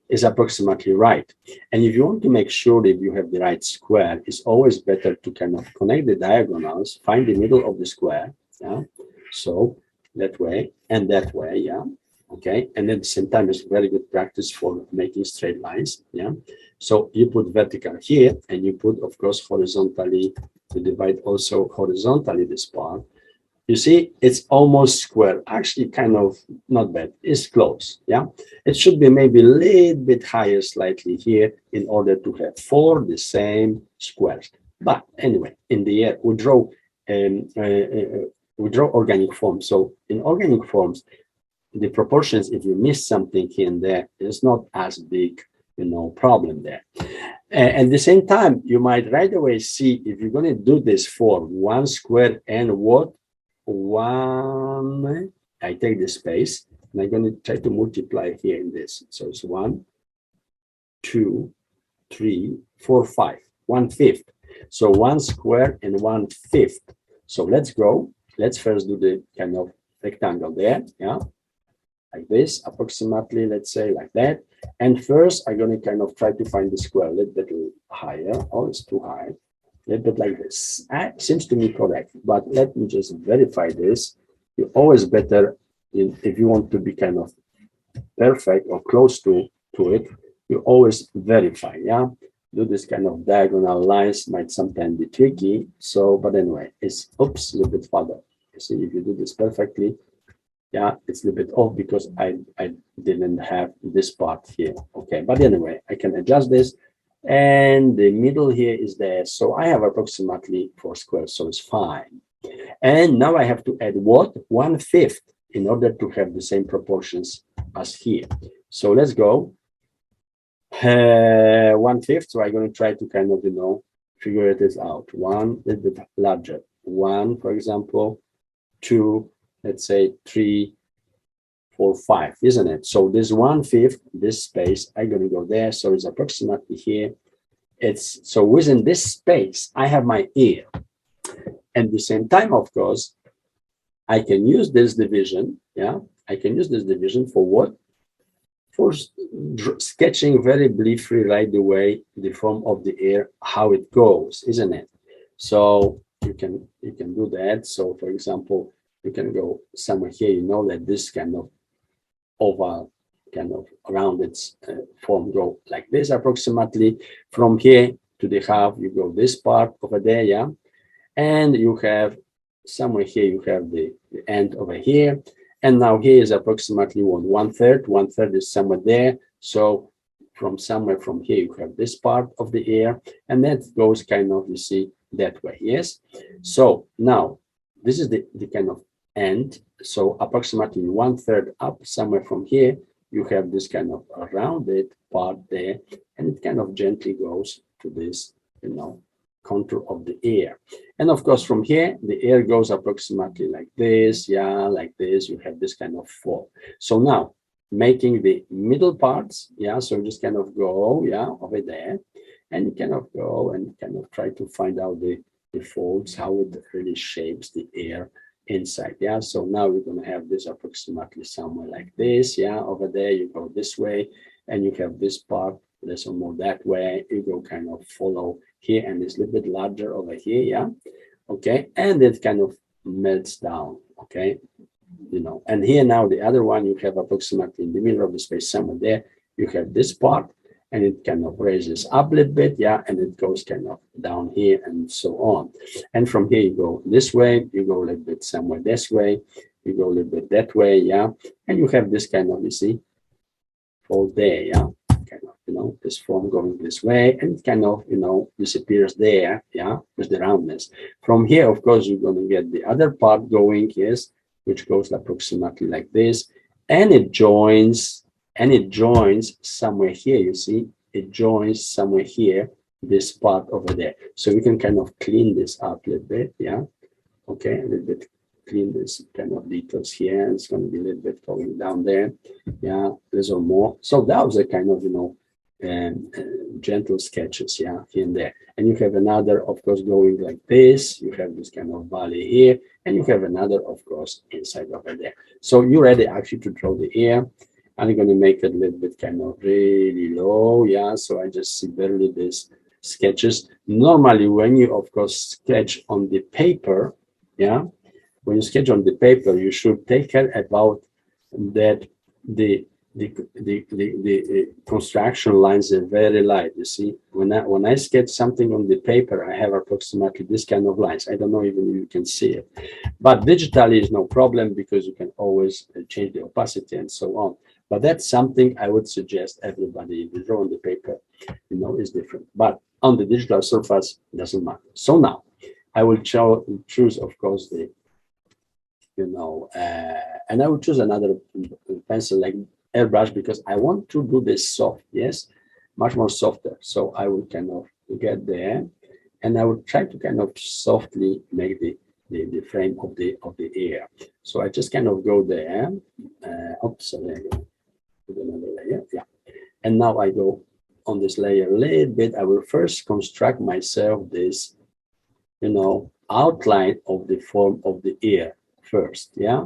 is approximately right. And if you want to make sure that you have the right square, it's always better to kind of connect the diagonals, find the middle of the square, yeah. So that way and that way, yeah. Okay, and at the same time, it's very good practice for making straight lines, yeah. So you put vertical here, and you put, of course, horizontally to divide also horizontally this part. You see, it's almost square. Actually, kind of not bad. It's close. Yeah, it should be maybe a little bit higher, slightly here, in order to have 4 the same squares. But anyway, in the air, we draw organic forms. So in organic forms, the proportions, if you miss something here and there, is not as big, problem there. At the same time, you might right away see if you're going to do this for 1 square and what. One, I take the space and I'm going to try to multiply here in this. So it's 1, 2, 3, 4, 5, 1/5. So 1 square and 1/5. So let's go. Let's first do the kind of rectangle there. Yeah. Like this, approximately, let's say like that. And first, I'm going to kind of try to find the square a little bit higher. Oh, it's too high. A little bit like this. Seems to me correct, but let me just verify this. You're always better if you want to be kind of perfect or close to it, you always verify, yeah? Do this kind of diagonal lines might sometimes be tricky. So, but anyway, it's, oops, a little bit further. You see, if you do this perfectly, yeah, it's a little bit off because I didn't have this part here. Okay, but anyway, I can adjust this. And the middle here is there. So I have approximately 4 squares, so it's fine. And now I have to add what? 1/5 in order to have the same proportions as here. So let's go. 1/5. So I'm going to try to kind of, figure this out. 1, a little bit larger. 1, for example, 2, let's say 3, 4, 5, isn't it? So this 1/5, this space, I'm going to go there. So it's approximately here. It's so within this space, I have my ear. At the same time, of course, I can use this division, yeah, I can use this division for what? For sketching very briefly right away the form of the air, how it goes, isn't it? So you can do that. So for example, you can go somewhere here, you know that this kind of oval kind of rounded form go like this approximately. From here to the half, you go this part over there, yeah. And you have somewhere here, you have the end over here. And now here is approximately one third. One third is somewhere there. So from somewhere from here, you have this part of the air, and that goes kind of, you see, that way. Yes. So now this is the kind of end. So approximately one third up somewhere from here, you have this kind of rounded part there, and it kind of gently goes to this, you know, contour of the air. And of course, from here, the air goes approximately like this, yeah, like this. You have this kind of fall. So now, making the middle parts, yeah, so just kind of go, yeah, over there, and you kind of go and kind of try to find out the folds, how it really shapes the air inside, yeah. So now we're going to have this approximately somewhere like this, yeah. Over there, you go this way, and you have this part less or more that way. You go kind of follow here, and it's a little bit larger over here, yeah. Okay, and it kind of melts down, okay, you know. And here now the other one, you have approximately in the middle of the space somewhere there, you have this part, and it kind of raises up a little bit, yeah, and it goes kind of down here and so on. And from here you go this way, you go a little bit somewhere this way, you go a little bit that way, yeah, and you have this kind of, you see, fold there, yeah, kind of, you know, this form going this way, and it kind of, you know, disappears there, yeah, with the roundness. From here, of course, you're going to get the other part going, yes, which goes approximately like this, and it joins somewhere here, you see, it joins somewhere here, this part over there. So we can kind of clean this up a little bit, yeah, okay, a little bit clean this kind of details here. It's going to be a little bit going down there, yeah, there's or more. So that was a kind of, you know, gentle sketches, yeah, here and there. And you have another, of course, going like this. You have this kind of valley here, and you have another, of course, inside over there. So you're ready actually to draw the air. I'm going to make it a little bit kind of really low, yeah. So I just see barely this sketches. Normally, when you, of course, sketch on the paper, yeah, when you sketch on the paper, you should take care about that the construction lines are very light. You see, when I sketch something on the paper, I have approximately this kind of lines. I don't know even if you can see it, but digitally is no problem because you can always change the opacity and so on. But that's something I would suggest everybody, if you draw on the paper, you know, is different. But on the digital surface, it doesn't matter. So now I will choose, of course, the, you know, and I will choose another pencil like airbrush because I want to do this soft, yes, much more softer. So I will kind of get there, and I will try to kind of softly make the frame of the air. So I just kind of go there. Oops, so there you go. Put another layer, yeah. And now I go on this layer a little bit. I will first construct myself this, you know, outline of the form of the ear first, yeah,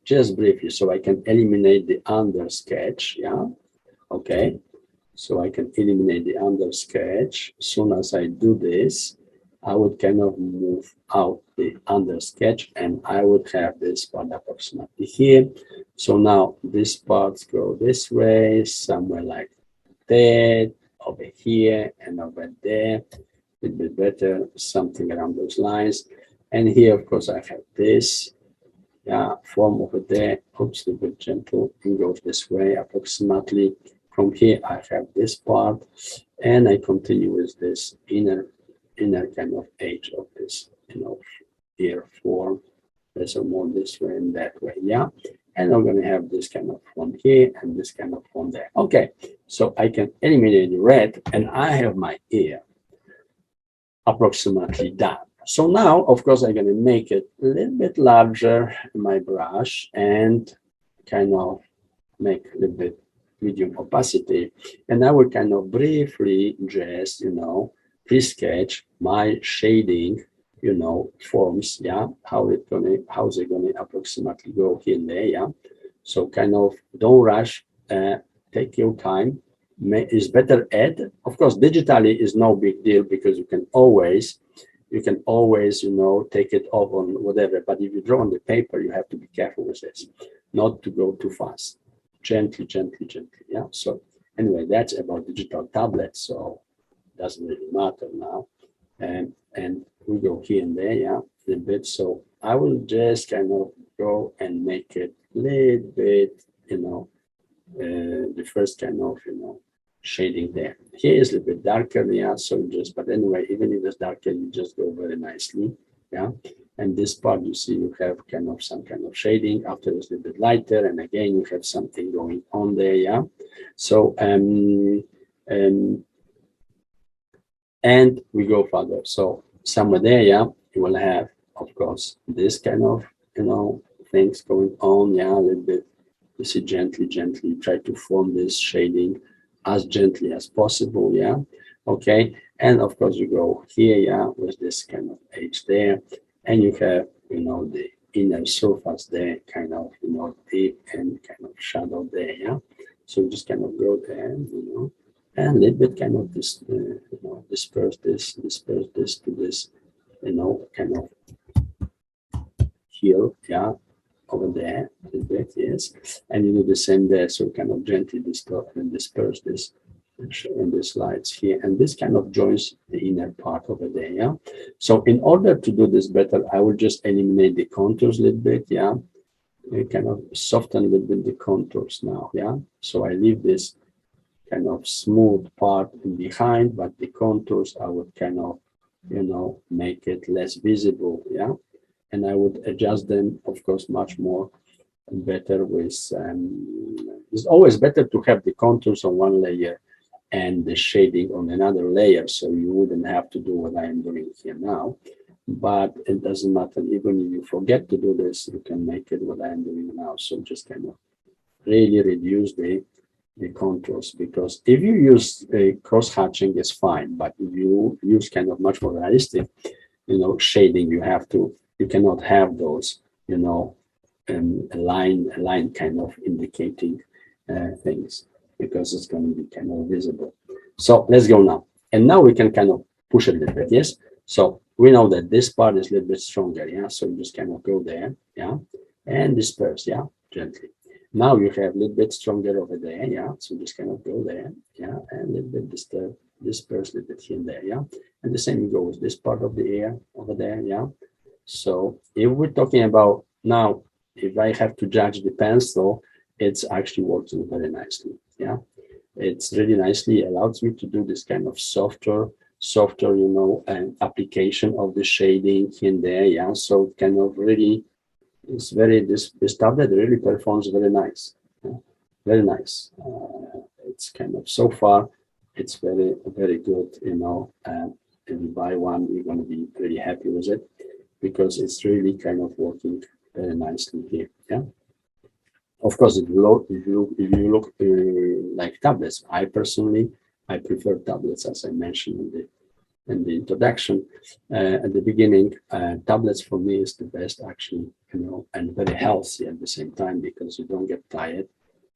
just briefly, so I can eliminate the under sketch, yeah, okay. So I can eliminate the under sketch. As soon as I do this, I would kind of move out the under sketch, and I would have this part approximately here. So now these parts go this way, somewhere like that, over here and over there, a little bit better, something around those lines. And here, of course, I have this, yeah, form over there. Oops, a little bit gentle, and goes this way approximately. From here, I have this part, and I continue with this inner kind of edge of this, you know, ear form. There's a more this way and that way, yeah. And I'm going to have this kind of form here and this kind of form there. Okay, so I can eliminate the red, and I have my ear approximately done. So now, of course, I'm going to make it a little bit larger in my brush and kind of make a little bit medium opacity. And I will kind of briefly just, you know, pre-sketch my shading, you know, forms, yeah, how's it gonna approximately go here and there, yeah. So kind of don't rush, take your time. Is better add. Of course, digitally is no big deal because you can always, take it off on whatever. But if you draw on the paper, you have to be careful with this, not to go too fast. Gently, gently, gently. Yeah. So anyway, that's about digital tablets. So it doesn't really matter now. And we go here and there, yeah, a little bit. So I will just kind of go and make it a little bit, the first kind of, shading there. Here is a little bit darker, yeah, so but anyway, even if it's darker, you just go very nicely, yeah. And this part, you see, you have kind of some kind of shading. After it's a little bit lighter, and again, you have something going on there, yeah. So, and we go further. So somewhere there, yeah, you will have, of course, this kind of, things going on, yeah, a little bit. You see, gently, gently try to form this shading as gently as possible, yeah. Okay, and of course you go here, yeah, with this kind of edge there, and you have, the inner surface there, kind of, deep and kind of shadow there, yeah. So you just kind of go there, and a little bit kind of this, disperse this to this, kind of here, yeah, over there, a little bit, yes, and you do the same there. So kind of gently distort and disperse this in the slides here, and this kind of joins the inner part over there, yeah. So in order to do this better, I will just eliminate the contours a little bit, yeah, and kind of soften a little bit the contours now, yeah. So I leave this kind of smooth part in behind, but the contours I would kind of, make it less visible, yeah. And I would adjust them, of course, much more better with, it's always better to have the contours on one layer and the shading on another layer, so you wouldn't have to do what I am doing here now. But it doesn't matter, even if you forget to do this, you can make it what I am doing now. So just kind of really reduce the contours, because if you use a cross-hatching, it's fine, but if you use kind of much more realistic, shading, you cannot have those, a line kind of indicating things, because it's going to be kind of visible. So let's go now. And now we can kind of push it a little bit, yes? So we know that this part is a little bit stronger, yeah? So you just kind of go there, yeah? And disperse, yeah? Gently. Now you have a little bit stronger over there, yeah? So just kind of go there, yeah? And a little bit disperse a little bit here and there, yeah? And the same goes this part of the air over there, yeah? So if we're talking about now, if I have to judge the pencil, it's actually working very nicely, yeah? It's really nicely allows me to do this kind of softer, application of the shading in there, yeah? So kind of really, it's this tablet really performs very nice, yeah? Very nice. It's kind of, so far, it's very, very good, if you buy one, you're going to be really happy with it, because it's really kind of working very nicely here, yeah. Of course, if you look like tablets, I prefer tablets, as I mentioned in the introduction at the beginning. Tablets for me is the best, actually, and very healthy at the same time, because you don't get tired.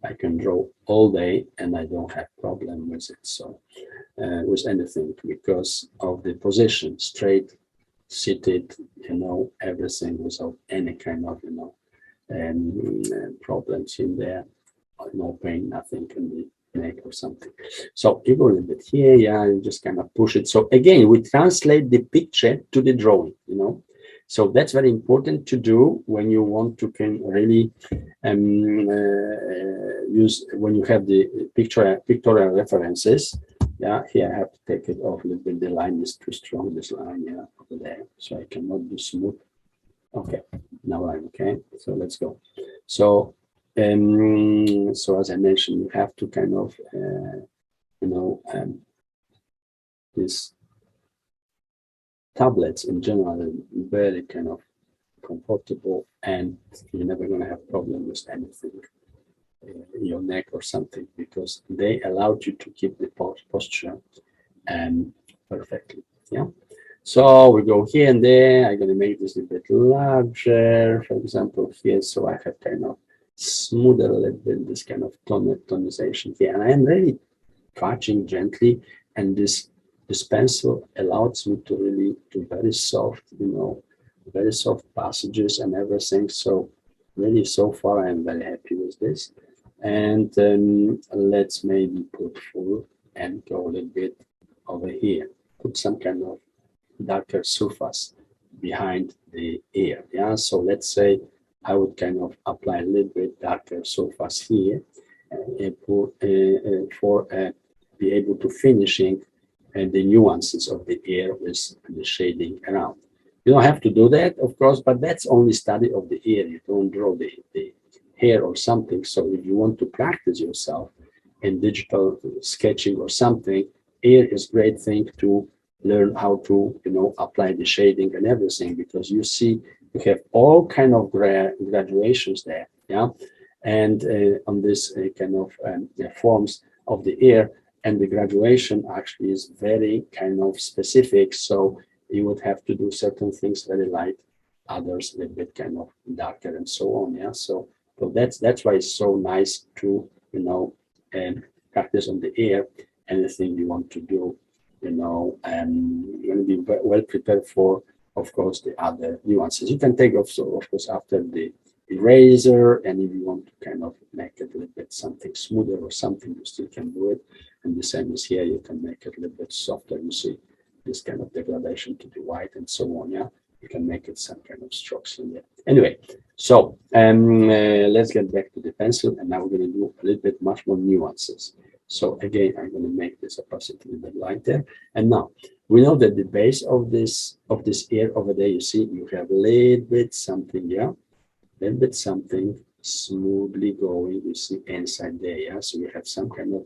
I can draw all day and I don't have problem with it. So with anything, because of the position, straight, seated, everything without any kind of, problems in there, no pain, nothing in the neck or something. So you go a little bit here, yeah, you just kind of push it. So again, we translate the picture to the drawing, So that's very important to do when you want to can really use, when you have the pictorial references. Yeah, here I have to take it off a little bit. The line is too strong, this line, yeah, over there. So I cannot do smooth. Okay, now I'm okay. So let's go. So, so as I mentioned, you have to kind of, these tablets in general are very kind of comfortable, and you're never going to have problem with anything in your neck or something, because they allowed you to keep the posture perfectly. Yeah. So we go here and there. I'm going to make this a bit larger, for example, here. So I have kind of smoother a little bit, this kind of tonization here. And I am really touching gently, and this pencil allows me to really do very soft, very soft passages and everything. So really, so far, I am very happy with this. And let's maybe put full and go a little bit over here. Put some kind of darker surface behind the ear. Yeah, so let's say I would kind of apply a little bit darker surface here for be able to finishing the nuances of the ear with the shading around. You don't have to do that, of course, but that's only study of the ear. You don't draw the hair or something. So if you want to practice yourself in digital sketching or something, ear is great thing to learn how to, apply the shading and everything, because you see you have all kind of graduations there, yeah, and on this kind of forms of the ear, and the graduation actually is very kind of specific. So you would have to do certain things very light, others a little bit kind of darker, and so on. Yeah, so that's why it's so nice to practice on the ear. Anything you want to do, you're going to be well prepared for, of course, the other nuances. You can take also, of course, after the eraser, and if you want to kind of make it a little bit something smoother or something, you still can do it. And the same as here, you can make it a little bit softer. You see this kind of degradation to the white and so on. Yeah, you can make it some kind of strokes in there. Anyway, so let's get back to the pencil, and now we're going to do a little bit much more nuances. So again, I'm going to make this opacity a little bit lighter. And now we know that the base of this ear over there, you see, you have a little bit something, yeah, a little bit something smoothly going. You see inside there, yeah. So you have some kind of,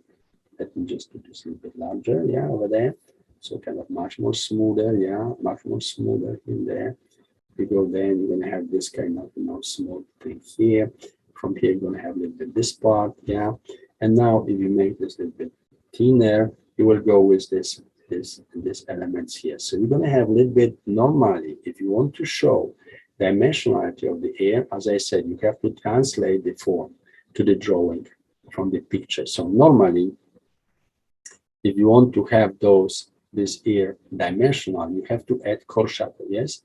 let me just do this a little bit larger, yeah, over there. So kind of much more smoother, yeah, much more smoother in there. You go there, and you're going to have this kind of, smooth thing here. From here, you're going to have a little bit this part, yeah. And now, if you make this a little bit thinner, you will go with this elements here. So you're going to have a little bit normally, if you want to show dimensionality of the ear, as I said, you have to translate the form to the drawing from the picture. So normally, if you want to have this ear dimensional, you have to add core shadow, yes?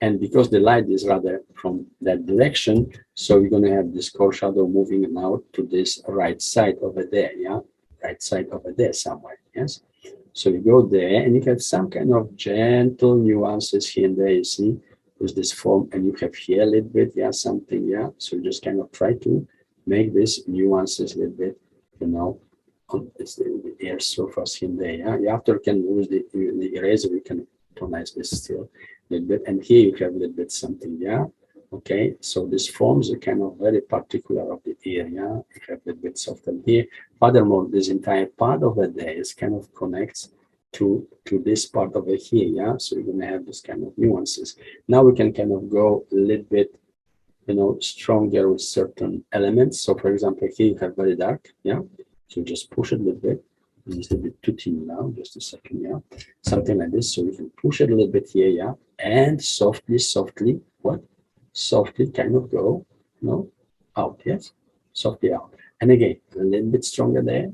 And because the light is rather from that direction, so you're going to have this core shadow moving now to this right side over there, yeah? Right side over there somewhere, yes? So you go there, and you have some kind of gentle nuances here and there, you see, with this form, and you have here a little bit, yeah, something, yeah? So you just kind of try to make this nuances a little bit, on the ear surface here and there, yeah? You after can use the eraser, you can tonize this still a little bit, and here you have a little bit something, yeah. Okay, so this forms a kind of very particular of the ear, yeah. You have a little bit softer here. Furthermore, this entire part over there is kind of connects to this part over here, yeah. So you're gonna have this kind of nuances. Now we can kind of go a little bit, stronger with certain elements. So for example, here you have very dark, yeah. So just push it a little bit. It's a bit too thin now, just a second, yeah. Something like this. So we can push it a little bit here, yeah. And softly, what? Softly kind of go, out, yes? Softly out. And again, a little bit stronger there,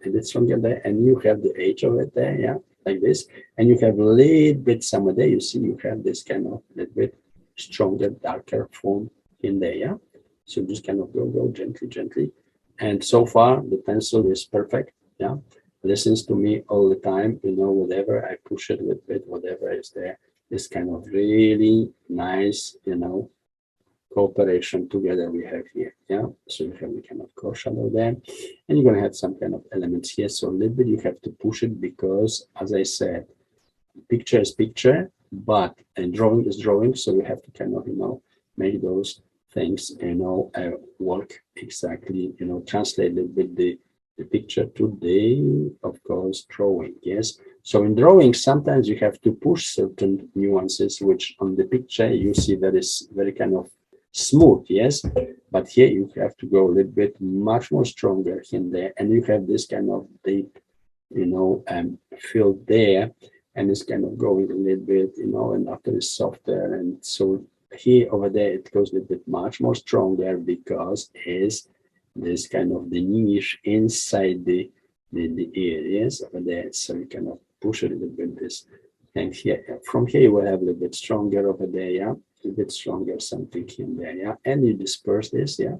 a bit stronger there. And you have the edge of it there, yeah, like this. And you have a little bit somewhere there. You see, you have this kind of little bit stronger, darker form in there, yeah. So just kind of go gently. And so far, the pencil is perfect, yeah. Listens to me all the time, whatever I push it a little bit, whatever is there, this kind of really nice, cooperation together we have here, yeah. So you have the kind of core shadow there, and you're gonna have some kind of elements here. So a little bit you have to push it because, as I said, picture is picture, but and drawing is drawing. So you have to kind of, make those things, work exactly, translate a little bit the picture to the, of course, drawing, yes. So in drawing, sometimes you have to push certain nuances, which on the picture you see that is very kind of smooth, yes. But here you have to go a little bit much more stronger in there, and you have this kind of deep, fill there, and it's kind of going a little bit, and after it's softer, and so here over there it goes a little bit much more stronger because is this kind of the niche inside the areas over there. So you kind of push it a little bit this. And here, from here, you will have a little bit stronger over there, yeah, a little bit stronger something here and there, yeah. And you disperse this, yeah,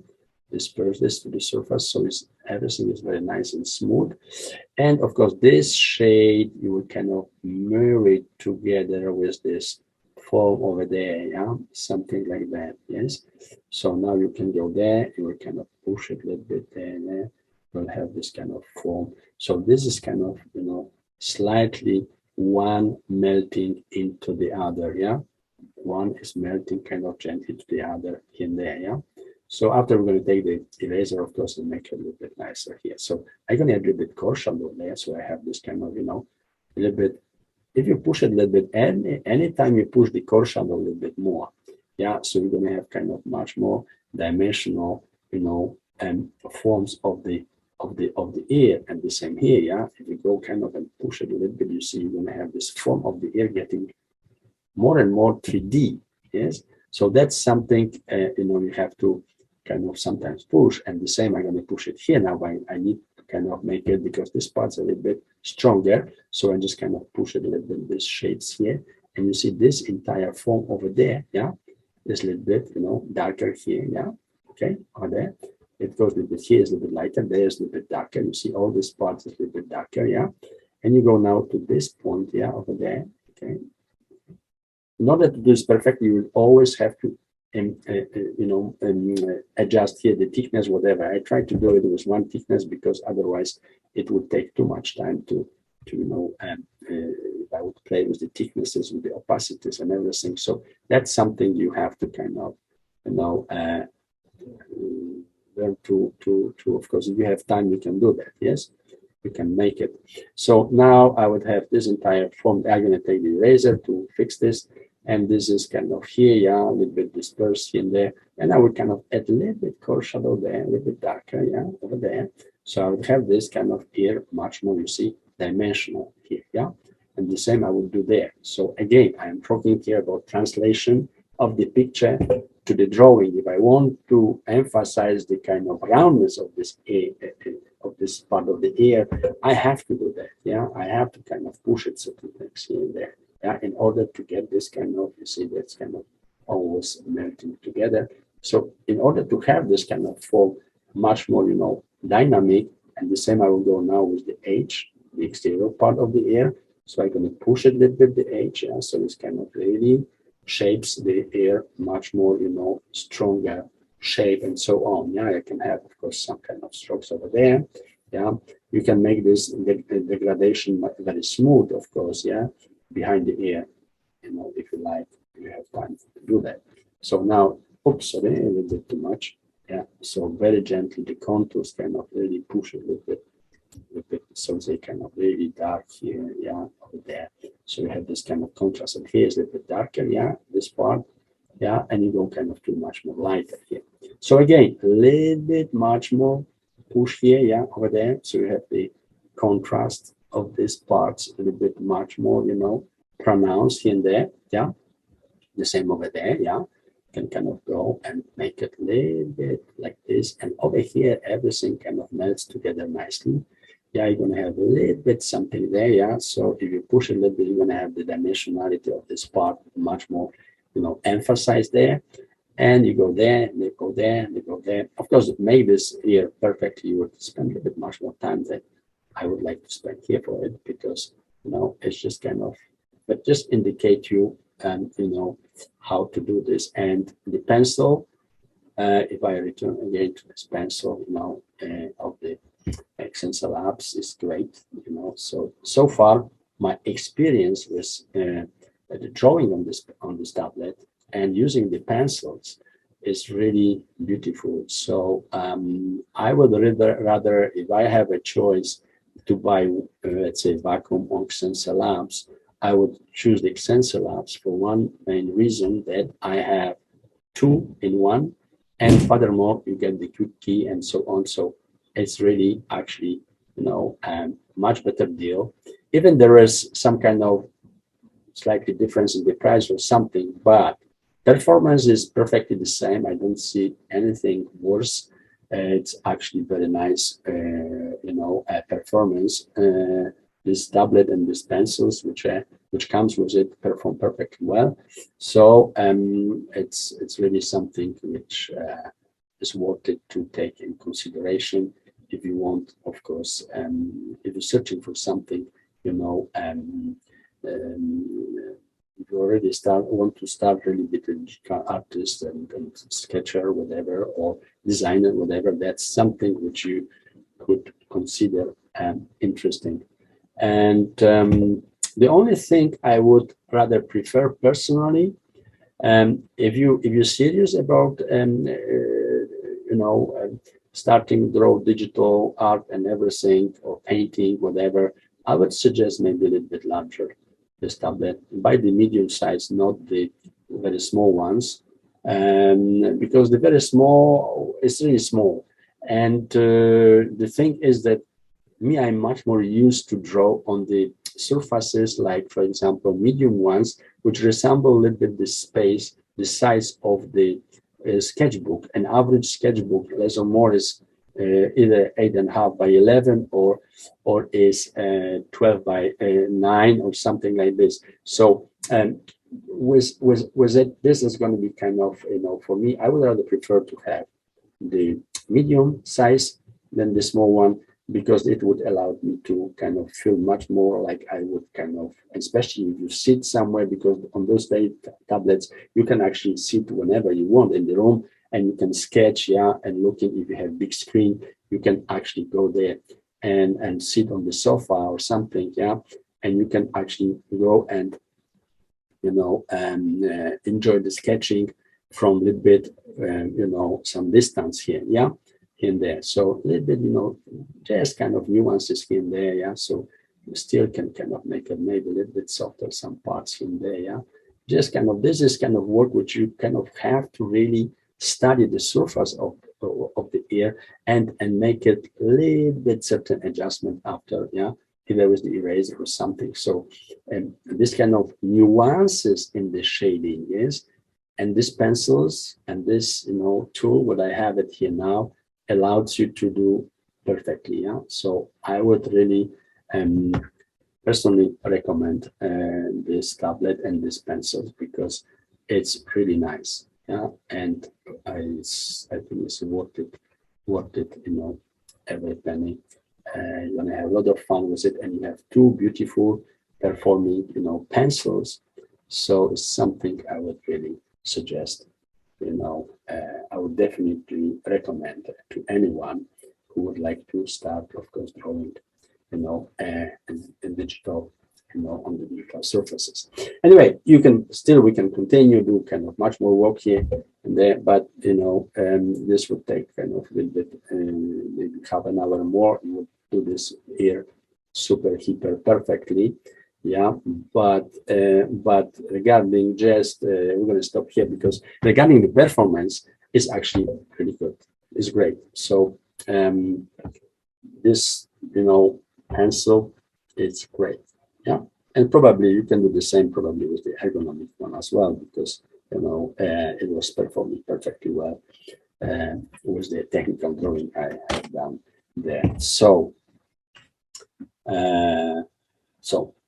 disperse this to the surface, so it's, everything is very nice and smooth. And of course, this shade you will kind of mirror it together with this foam over there, yeah, something like that, yes. So now you can go there, you will kind of push it a little bit there, and there. You'll have this kind of foam. So this is kind of, you know, slightly one melting into the other, yeah. One is melting kind of gently to the other here and there, yeah. So after we're going to take the eraser, of course, and make it a little bit nicer here. So I'm going to add a little bit coarse shadow there, so I have this kind of, you know, a little bit. If you push it a little bit, anytime you push the coarse shadow a little bit more, yeah. So you're going to have kind of much more dimensional, you know, forms of the ear, and the same here, yeah. If you go kind of and push it a little bit, you see you're going to have this form of the ear getting more and more 3D, yes. So that's something you know, you have to kind of sometimes push, and the same I'm going to push it here now. I need to kind of make it because this part's a little bit stronger, so I just kind of push it a little bit, these shades here, and you see this entire form over there, yeah, is a little bit, you know, darker here, yeah, okay, over there. It goes a little bit here, is a little bit lighter, there's a little bit darker. You see all these parts is a little bit darker, yeah. And you go now to this point, yeah, over there, okay. In order to do this perfectly, you will always have to, you know, adjust here the thickness, whatever. I try to do it with one thickness because otherwise it would take too much time to you know, if I would play with the thicknesses, with the opacities and everything. So that's something you have to kind of, you know, learn to, of course, if you have time, you can do that, yes? You can make it. So now I would have this entire form. I'm going to take the eraser to fix this. And this is kind of here, yeah, a little bit dispersed here and there. And I would kind of add a little bit coarse shadow there, a little bit darker, yeah, over there. So I would have this kind of here, much more, you see, dimensional here, yeah. And the same I would do there. So again, I am talking here about translation of the picture to the drawing. If I want to emphasize the kind of roundness of this part of the ear, I have to do that, yeah. I have to kind of push it certain things here and there. Yeah, in order to get this kind of, you see, that's kind of always melting together. So in order to have this kind of form much more, you know, dynamic, and the same I will go now with the edge, the exterior part of the ear. So I'm going to push it a little bit, the edge, yeah, so this kind of really shapes the ear much more, you know, stronger shape and so on. Yeah, I can have, of course, some kind of strokes over there. Yeah, you can make this degradation very smooth, of course, yeah, behind the ear, you know, if you like, if you have time to do that. So now, oops, sorry, a little bit too much. Yeah, so very gently, the contours kind of really push a little bit, so they kind of really dark here, yeah, over there. So you have this kind of contrast, and here is a little bit darker, yeah, this part, yeah, and you go kind of too much more lighter here. So again, a little bit much more push here, yeah, over there. So you have the contrast of these parts a little bit much more, you know, pronounced here and there, yeah. The same over there, yeah. Can kind of go and make it a little bit like this, and over here everything kind of melts together nicely. Yeah, you're gonna have a little bit something there, yeah. So if you push a little bit, you're gonna have the dimensionality of this part much more, you know, emphasized there. And you go there, and you go there, and you go there. Of course, make this here perfectly. You would spend a bit much more time than I would like to spend here for it, because, you know, it's just kind of, but just indicate you, you know, how to do this. And the pencil, if I return again to this pencil, you know, of the Xencelabs is great, you know. So far, my experience with the drawing on this tablet and using the pencils is really beautiful. So I would rather, if I have a choice to buy, let's say, vacuum or Xencelabs, I would choose the Xencelabs for one main reason, that I have two in one, and furthermore, you get the quick key and so on. So it's really actually, you know, much better deal. Even there is some kind of slightly difference in the price or something, but Performance is perfectly the same. I don't see anything worse. It's actually very nice, performance. This tablet and these pencils, which comes with it, perform perfectly well. So it's really something which is worth it to take in consideration if you want, of course, if you're searching for something, if you already want to start really with a digital artist and sketcher, whatever, or designer, whatever, that's something which you could consider interesting. And the only thing I would rather prefer personally, if you're serious about starting draw digital art and everything, or painting, whatever, I would suggest maybe a little bit larger this tablet. Buy the medium size, not the very small ones, because the very small is really small. And the thing is that I'm much more used to draw on the surfaces, like, for example, medium ones, which resemble a little bit the size of the sketchbook. An average sketchbook, less or more, is either 8.5 by 11 or is 12 by 9 or something like this. So with it, this is going to be kind of, for me, I would rather prefer to have the medium size than the small one, because it would allow me to kind of feel much more like I would kind of, especially if you sit somewhere, because on those tablets, you can actually sit whenever you want in the room, and you can sketch, and looking, if you have big screen, you can actually go there and sit on the sofa or something, and you can actually go and, enjoy the sketching from a little bit, some distance here, in there. So a little bit, just kind of nuances here and there, so you still can kind of make it maybe a little bit softer, some parts here and there, just kind of, this is kind of work which you kind of have to really study the surface of the ear and make it a little bit certain adjustment after, if there was the eraser or something. So this kind of nuances in the shading is, and these pencils and this, tool, what I have it here now, allows you to do perfectly. So I would really personally recommend this tablet and this pencils, because it's really nice. And I think it's worth it, every penny. You're gonna have a lot of fun with it, and you have two beautiful performing, pencils. So it's something I would really suggest. I would definitely recommend to anyone who would like to start, of course, drawing, in digital, on the digital surfaces. Anyway, we can continue, do kind of much more work here and there, but this would take kind of a little bit, maybe half an hour more. You would do this here super hyper perfectly. But regarding just we're going to stop here, because regarding the performance is actually pretty good. It's great. So this pencil is great. And probably you can do the same probably with the ergonomic one as well, because it was performing perfectly well with the technical drawing I have done there. So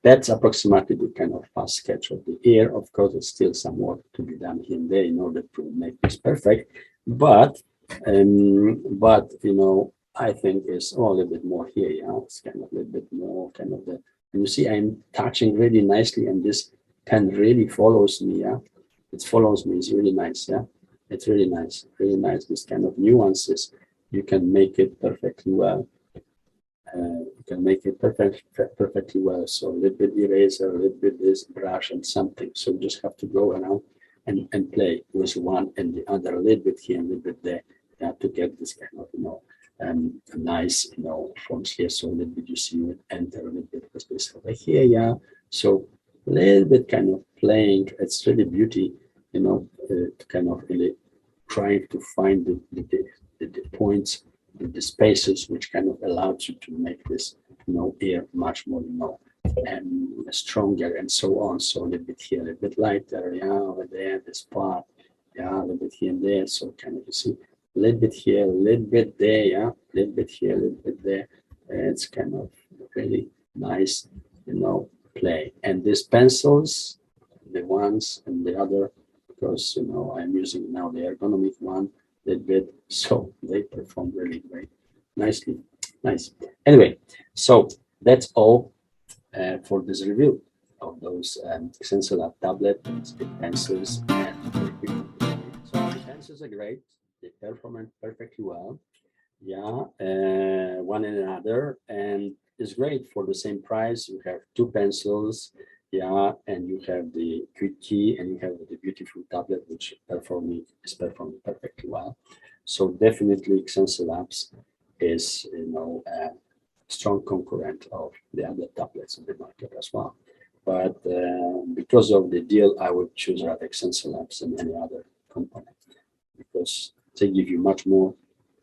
that's approximately the kind of fast sketch of the ear. Of course, there's still some work to be done here and there in order to make this perfect. But I think it's a little bit more here. It's kind of a little bit more kind of the. And you see, I'm touching really nicely, and this pen really follows me. It follows me. It's really nice. It's really nice. Really nice. This kind of nuances, you can make it perfectly well. You can make it perfectly well. So a little bit eraser, a little bit this brush and something. So you just have to go around and play with one and the other, a little bit here, a little bit there, to get this kind of nice forms here. So a little bit you see it enter a little bit with this over here, So a little bit kind of playing. It's really beauty, to kind of really trying to find the points, the spaces which kind of allows you to make this ear much more stronger and so on. So a little bit here, a little bit lighter, yeah, over there, this spot, yeah, a little bit here and there. So kind of, you see, a little bit here, a little bit there, yeah, a little bit here, a little bit there. It's kind of really nice, play. And these pencils, the ones and the other, because, I'm using now the ergonomic one a little bit, so they perform really great, nicely, nice. Anyway, so that's all for this review of those Xencelabs tablet, pencils, and very quick. So the pencils are great. They perform perfectly well. Yeah, one and another, and it's great for the same price. You have two pencils, yeah, and you have the quick key, and you have the beautiful tablet, which is performing perfectly well. So definitely, Xencelabs is a strong concurrent of the other tablets on the market as well. But because of the deal, I would choose rather Xencelabs than any other company because they give you much more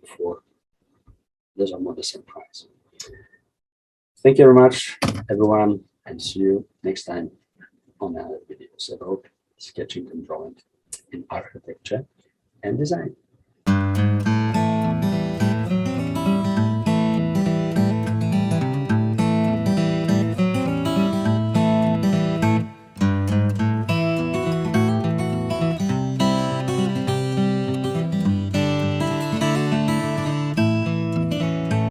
for those are more the same price. Thank you very much, everyone, and see you next time on another videos about sketching and drawing in architecture and design.